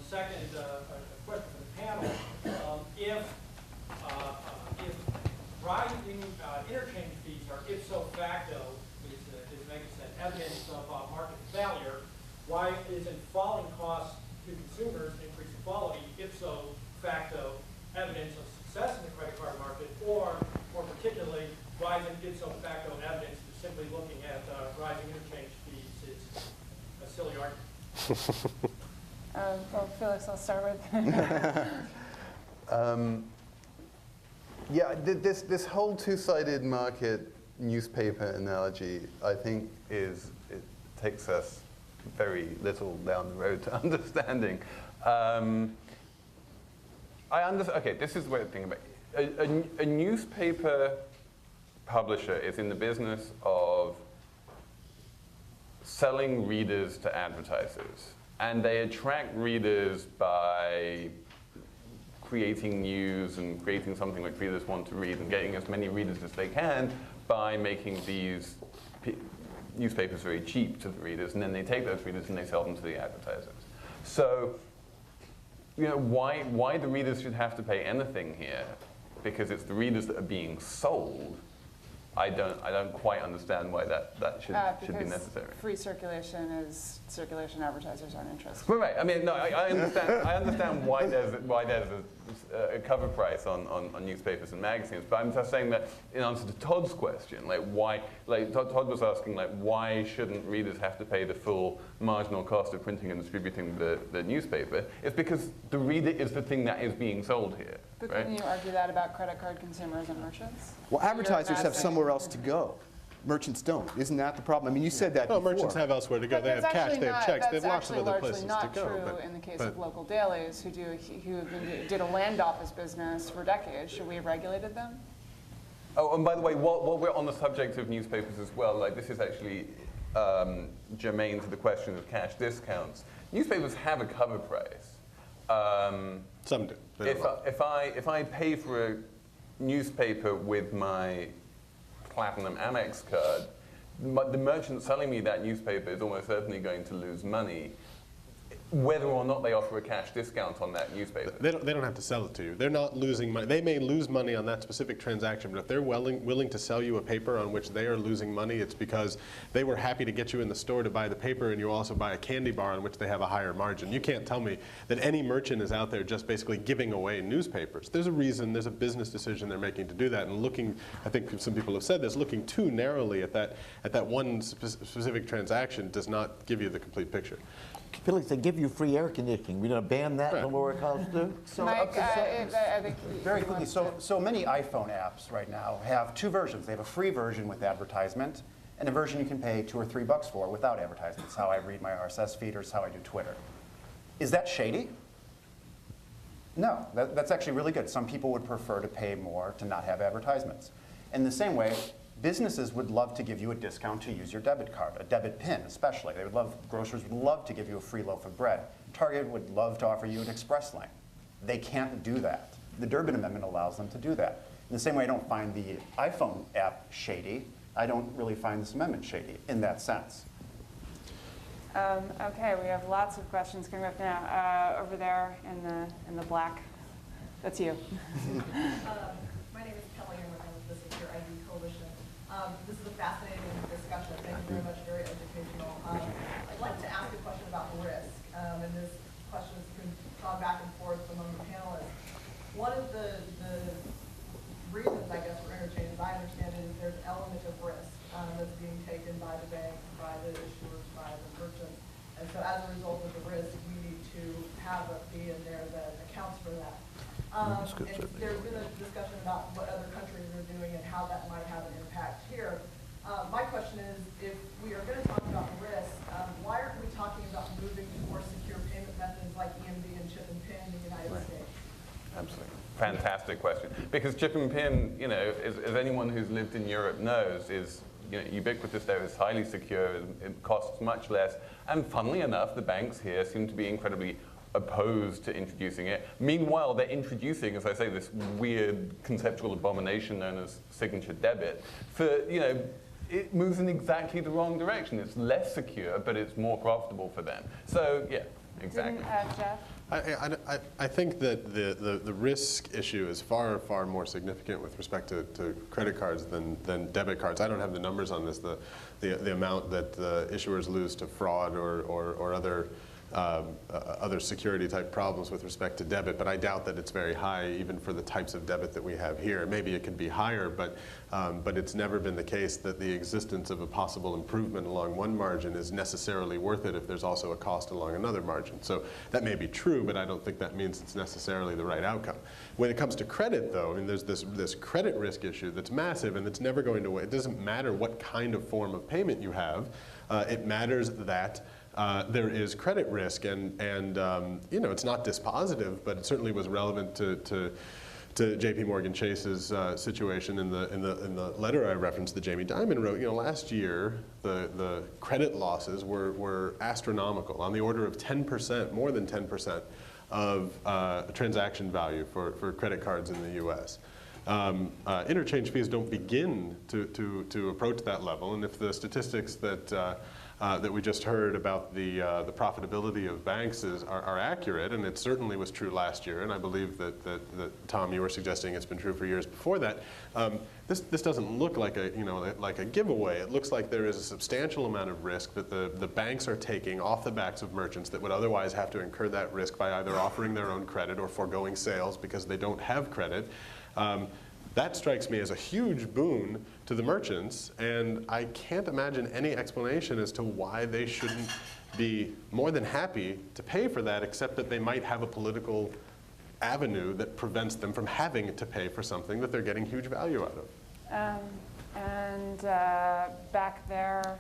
Second, a question for the panel. If rising interchange fees are ipso facto, as Megan said, evidence of market failure, why isn't falling costs to consumers increasing quality ipso facto evidence of success in the credit card market, or more particularly, why isn't ipso facto evidence that simply looking at rising interchange fees is a silly argument? Well, Felix, I'll start with. Yeah, this whole two-sided market newspaper analogy, I think, it takes us very little down the road to understanding. Okay, this is the way to think about it. A newspaper publisher is in the business of selling readers to advertisers. And they attract readers by creating news and creating something which readers want to read and getting as many readers as they can by making these newspapers very cheap to the readers, and then they take those readers and they sell them to the advertisers. So, why the readers should have to pay anything here, because it's the readers that are being sold, I don't quite understand why that should be necessary. Free circulation is circulation advertisers aren't interested. Right. I mean, no, I understand. I understand why there's a cover price on newspapers and magazines. But I'm just saying that in answer to Todd's question, like why, like Todd was asking, like why shouldn't readers have to pay the full marginal cost of printing and distributing the newspaper? It's because the reader is the thing that is being sold here. But right? couldn't you argue that about credit card consumers and merchants? Well, advertisers have somewhere else to go. Merchants don't. Isn't that the problem? I mean, you said that before. Merchants have elsewhere to go. They have cash, they have checks, they have lots of other places to go. That's actually largely not true in the case of local dailies who did a land office business for decades. Should we have regulated them? Oh, and by the way, while we're on the subject of newspapers as well, like this is actually germane to the question of cash discounts. Newspapers have a cover price. Some do. If I pay for a newspaper with my Platinum Amex card, the merchant selling me that newspaper is almost certainly going to lose money, whether or not they offer a cash discount on that newspaper. They don't have to sell it to you. They're not losing money. They may lose money on that specific transaction, but if they're willing to sell you a paper on which they are losing money, it's because they were happy to get you in the store to buy the paper, and you also buy a candy bar on which they have a higher margin. You can't tell me that any merchant is out there just basically giving away newspapers. There's a reason, there's a business decision they're making to do that, and looking, I think some people have said this, looking too narrowly at that one specific transaction does not give you the complete picture. Felix, they give you free air conditioning. We're going to ban that in the lower cost too? So Mike, I think very quickly, so many iPhone apps right now have two versions. They have a free version with advertisement and a version you can pay $2 or $3 for without advertisements. How I read my RSS feed or it's how I do Twitter. Is that shady? No, that's actually really good. Some people would prefer to pay more to not have advertisements. In the same way, businesses would love to give you a discount to use your debit card, a debit PIN especially. Grocers would love to give you a free loaf of bread. Target would love to offer you an express lane. They can't do that. The Durbin Amendment allows them to do that. In the same way I don't find the iPhone app shady, I don't really find this amendment shady in that sense. Okay, we have lots of questions coming up now. Over there in the black. That's you. My name is Kelly, and I'm with the Secure ID Coalition. This is a fascinating discussion. Thank you very much, very educational. I'd like to ask a question about risk, and this question has been gone back and forth among the panelists. One of the reasons, I guess, for interchange, as I understand it, is there's an element of risk that's being taken by the banks, by the issuers, by the merchants. And so as a result of the risk, we need to have a fee in there that accounts for that. And there's been a discussion about what other countries are doing and how that might have an impact here. My question is, if we are going to talk about risk, why aren't we talking about moving to more secure payment methods like EMV and chip and PIN in the United States? Absolutely. Fantastic question. Because chip and PIN, you know, as anyone who's lived in Europe knows, is ubiquitous there, is highly secure, it costs much less. And funnily enough, the banks here seem to be incredibly opposed to introducing it. Meanwhile, they're introducing, as I say, this weird conceptual abomination known as signature debit. It moves in exactly the wrong direction. It's less secure, but it's more profitable for them. So, yeah, exactly. Jeff? I think that the risk issue is far, far more significant with respect to credit cards than debit cards. I don't have the numbers on this, the amount that the issuers lose to fraud or other security type problems with respect to debit, but I doubt that it's very high even for the types of debit that we have here. Maybe it could be higher, but it's never been the case that the existence of a possible improvement along one margin is necessarily worth it if there's also a cost along another margin. So that may be true, but I don't think that means it's necessarily the right outcome. When it comes to credit, though, I mean, there's this credit risk issue that's massive, and it's never going to. It doesn't matter what kind of form of payment you have. It matters that there is credit risk, and it's not dispositive, but it certainly was relevant to J.P. Morgan Chase's situation in the letter I referenced that Jamie Dimon wrote. Last year the credit losses were astronomical, on the order of 10%, more than 10% of transaction value for credit cards in the U.S. Interchange fees don't begin to approach that level, and if the statistics that that we just heard about the profitability of banks are accurate, and it certainly was true last year, and I believe that Tom, you were suggesting it's been true for years before that. This doesn't look like a giveaway. It looks like there is a substantial amount of risk that the banks are taking off the backs of merchants that would otherwise have to incur that risk by either offering their own credit or foregoing sales because they don't have credit. That strikes me as a huge boon to the merchants, and I can't imagine any explanation as to why they shouldn't be more than happy to pay for that, except that they might have a political avenue that prevents them from having to pay for something that they're getting huge value out of. Back there,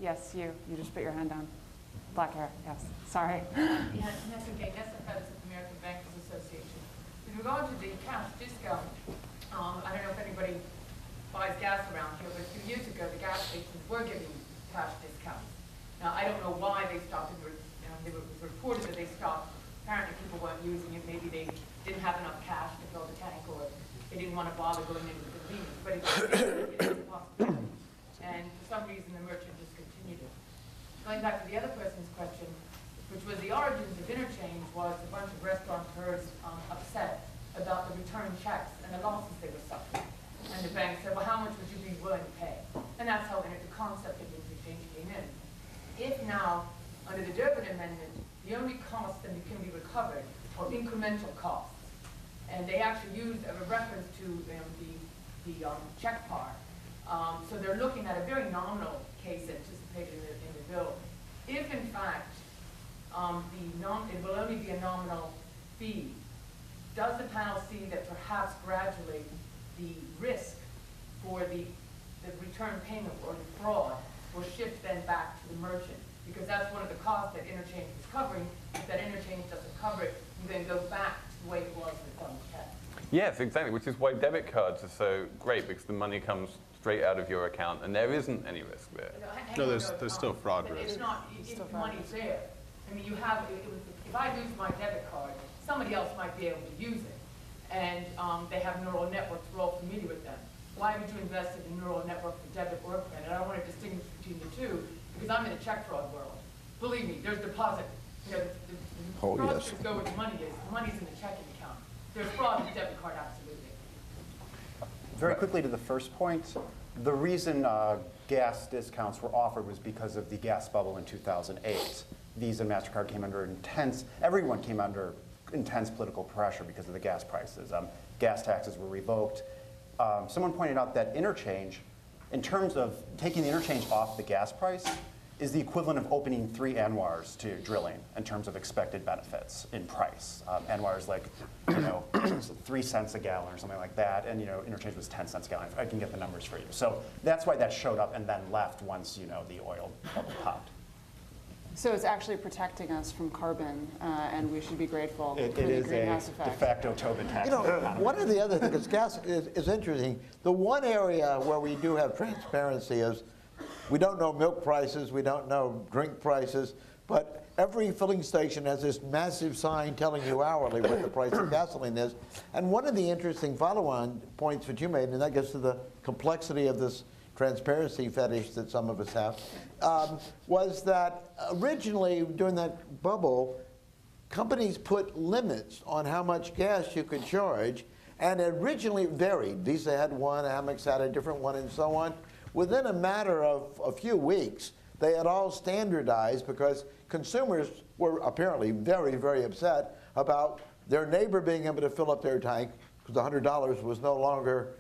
yes, you just put your hand down. Black hair, yes, sorry. Yes, that's okay. That's the president of the American Bankers Association. With regard to the cash discount, I don't know if anybody buys gas around here, but a few years ago, the gas stations were giving cash discounts. Now, I don't know why they stopped. It was reported that they stopped. Apparently, people weren't using it. Maybe they didn't have enough cash to fill the tank, or they didn't want to bother going into the convenience. But it's a possibility. And for some reason, the merchant just continued it. Going back to the other person's question, which was the origins of Interchange, was a bunch of restaurateurs upset about the return checks and the losses they were suffering. And the bank said, well, how much would you be willing to pay? And that's how the concept of Interchange came in. If now, under the Durbin Amendment, the only costs that can be recovered are incremental costs, and they actually used a reference to the check par. So they're looking at a very nominal case anticipated in the bill. If, in fact, it will only be a nominal fee, does the panel see that perhaps gradually the risk for the return payment or the fraud will shift then back to the merchant? Because that's one of the costs that Interchange is covering. If that Interchange doesn't cover it, you then go back to the way it was with on the check. Yes, exactly, which is why debit cards are so great, because the money comes straight out of your account and there isn't any risk there. No, there's still fraud risk. It's not, if the money's there. I mean, you have, if I lose my debit card, somebody else might be able to use it. And they have neural networks, we're all familiar with them. Why would you invest in a neural network for debit or credit? I don't want to distinguish between the two, because I'm in the check fraud world. Believe me, there's deposit. The fraudsters go where the money is. The money's in the checking account. There's fraud in the debit card, absolutely. Very quickly to the first point, the reason gas discounts were offered was because of the gas bubble in 2008. Visa and MasterCard came under everyone came under intense political pressure because of the gas prices. Gas taxes were revoked. Someone pointed out that Interchange, in terms of taking the interchange off the gas price, is the equivalent of opening 3 Anwars to drilling in terms of expected benefits in price. Anwar's like, 3 cents a gallon or something like that, and Interchange was 10 cents a gallon. I can get the numbers for you. So that's why that showed up and then left once the oil bubble popped. So it's actually protecting us from carbon, and we should be grateful for It the is greenhouse a effect. de facto Tobin tax. One of the other things, because gas is interesting. The one area where we do have transparency is we don't know milk prices, we don't know drink prices, but every filling station has this massive sign telling you hourly what the price of gasoline is. And one of the interesting follow-on points that you made, and that gets to the complexity of this transparency fetish that some of us have, was that originally during that bubble, companies put limits on how much gas you could charge, and originally it varied. Visa had one, Amex had a different one, and so on. Within a matter of a few weeks, they had all standardized because consumers were apparently very, very upset about their neighbor being able to fill up their tank because $100 was no longer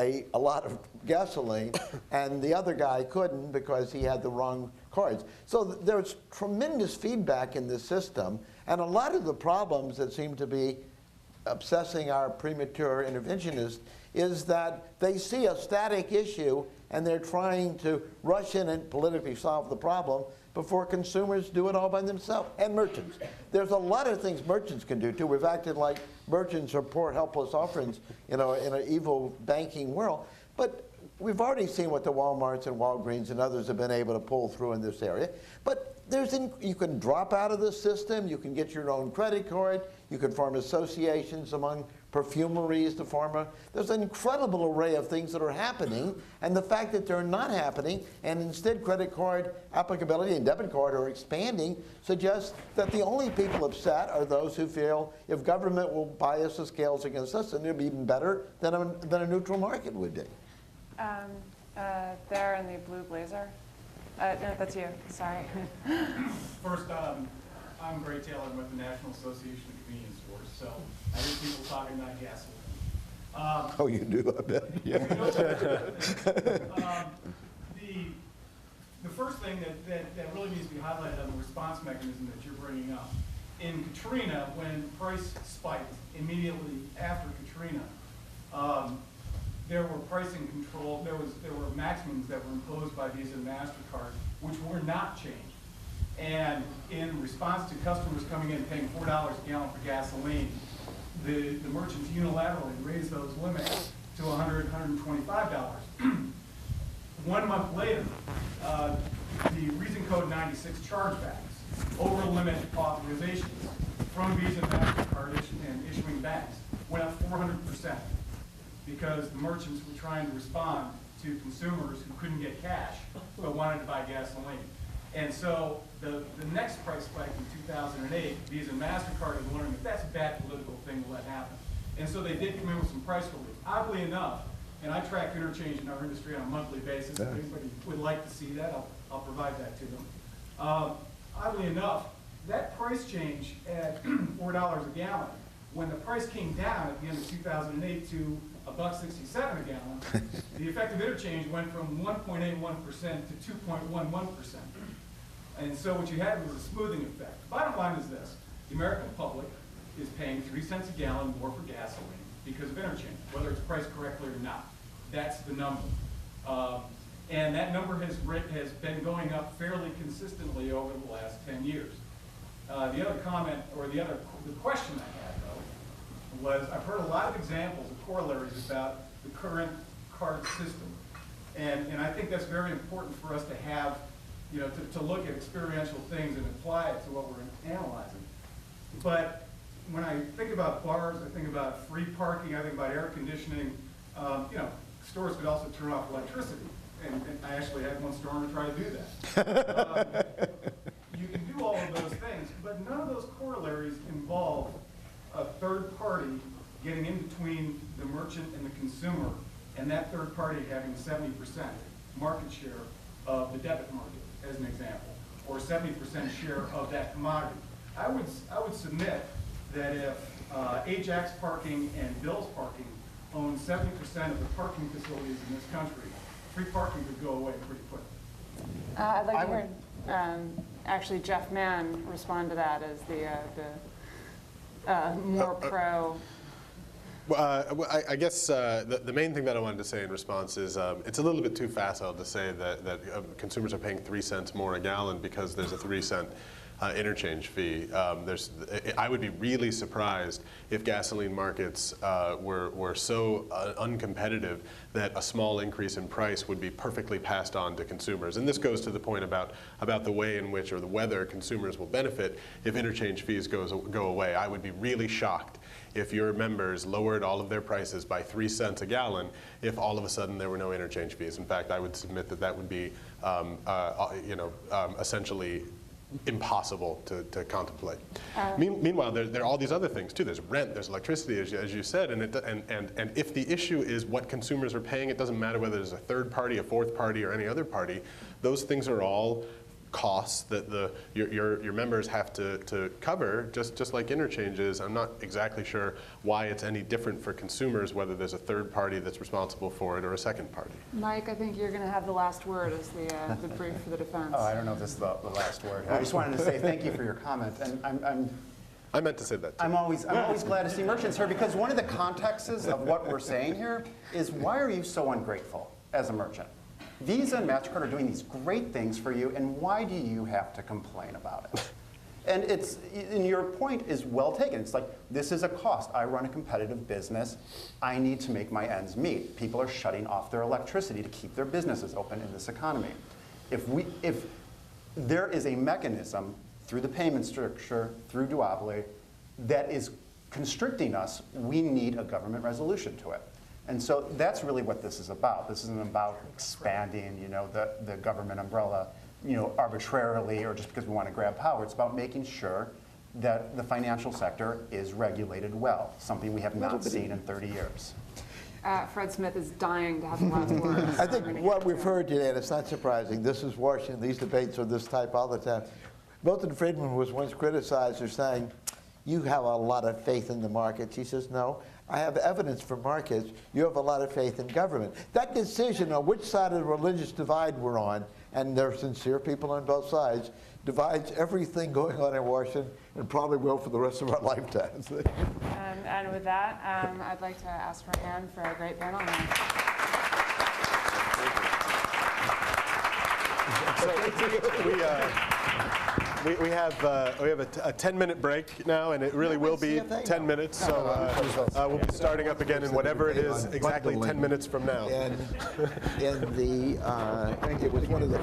a lot of gasoline, and the other guy couldn't because he had the wrong cards. So there's tremendous feedback in the system, and a lot of the problems that seem to be obsessing our premature interventionists is that they see a static issue and they're trying to rush in and politically solve the problem before consumers do it all by themselves, and merchants. There's a lot of things merchants can do too. We've acted like merchants are poor, helpless orphans, in an evil banking world. But we've already seen what the Walmarts and Walgreens and others have been able to pull through in this area. But you can drop out of the system, you can get your own credit card, you can form associations among perfumeries, the pharma. There's an incredible array of things that are happening, and the fact that they're not happening, and instead credit card applicability and debit card are expanding, suggests that the only people upset are those who feel if government will bias the scales against us, then it'll be even better than a neutral market would be. There in the blue blazer. No, that's you. Sorry. First, I'm Gray Taylor. I'm with the National Association of Convenience Stores, so I hear people talking about gasoline. Oh, you do, I bet. Yeah. The first thing that really needs to be highlighted on the response mechanism that you're bringing up. In Katrina, when price spiked immediately after Katrina, there were pricing control, there were maximums that were imposed by Visa and MasterCard, which were not changed. And in response to customers coming in paying $4 a gallon for gasoline, the merchants unilaterally raised those limits to $100, $125. 1 month later, the Reason Code 96 chargebacks, over limit authorizations from Visa and MasterCard and issuing banks went up 400%. Because the merchants were trying to respond to consumers who couldn't get cash but wanted to buy gasoline. And so the next price spike in 2008, Visa and MasterCard is wondering if that's a bad political thing to let happen. And so they did come in with some price relief. Oddly enough, and I track interchange in our industry on a monthly basis. If anybody would like to see that, I'll provide that to them. Oddly enough, that price change at $4 a gallon, when the price came down at the end of 2008 to $1.67 a gallon, the effective interchange went from 1.81% to 2.11%. And so what you had was a smoothing effect. Bottom line is this: the American public is paying 3 cents a gallon more for gasoline because of interchange, whether it's priced correctly or not. That's the number. And that number has been going up fairly consistently over the last 10 years. The other comment, or the question I had, though, was I've heard a lot of examples of corollaries about the current card system. And I think that's very important for us to have, to look at experiential things and apply it to what we're analyzing. But when I think about bars, I think about free parking, I think about air conditioning. Stores could also turn off electricity. And I actually had one store to try to do that. You can do all of those things, but none of those corollaries involve a third party getting in between the merchant and the consumer, and that third party having 70% market share of the debit market, as an example, or 70% share of that commodity. I would submit that if Ajax Parking and Bill's Parking own 70% of the parking facilities in this country, free parking could go away pretty quickly. I'd like to hear actually Jeff Manne respond to that as the more pro. Well, I guess the main thing that I wanted to say in response is it's a little bit too facile to say that consumers are paying 3 cents more a gallon because there's a 3 cent interchange fee. I would be really surprised if gasoline markets were so uncompetitive that a small increase in price would be perfectly passed on to consumers. And this goes to the point about the way in which, or the whether consumers will benefit if interchange fees go away. I would be really shocked if your members lowered all of their prices by 3 cents a gallon if all of a sudden there were no interchange fees. In fact, I would submit that would be essentially impossible to contemplate. Meanwhile, there are all these other things too. There's rent, there's electricity, as you said, and if the issue is what consumers are paying, it doesn't matter whether there's a third party, a fourth party, or any other party. Those things are all costs that your members have to cover, just like interchanges. I'm not exactly sure why it's any different for consumers whether there's a third party that's responsible for it or a second party. Mike, I think you're going to have the last word as the brief for the defense. Oh, I don't know if this is the last word. I just wanted to say thank you for your comment, and I meant to say that too. I'm always glad to see merchants here, because one of the contexts of what we're saying here is, why are you so ungrateful as a merchant? Visa and MasterCard are doing these great things for you, and why do you have to complain about it? And your point is well taken. It's like, this is a cost. I run a competitive business. I need to make my ends meet. People are shutting off their electricity to keep their businesses open in this economy. If there is a mechanism through the payment structure, through Duopoly, that is constricting us, we need a government resolution to it. And so that's really what this is about. This isn't about expanding, the government umbrella, arbitrarily or just because we want to grab power. It's about making sure that the financial sector is regulated well, something we have not seen in 30 years. Fred Smith is dying to have the last word. I think what we've heard today, and it's not surprising, this is Washington, these debates are this type all the time. Milton Friedman was once criticized for saying, you have a lot of faith in the markets. He says, no, I have evidence for markets. You have a lot of faith in government. That decision on which side of the religious divide we're on, and there are sincere people on both sides, divides everything going on in Washington and probably will for the rest of our lifetimes. And with that, I'd like to ask for a hand for a great panel. We have a 10-minute break now, and it really will be 10 minutes. So we'll be starting up again in whatever it is, exactly 10 minutes from now. And it was one of the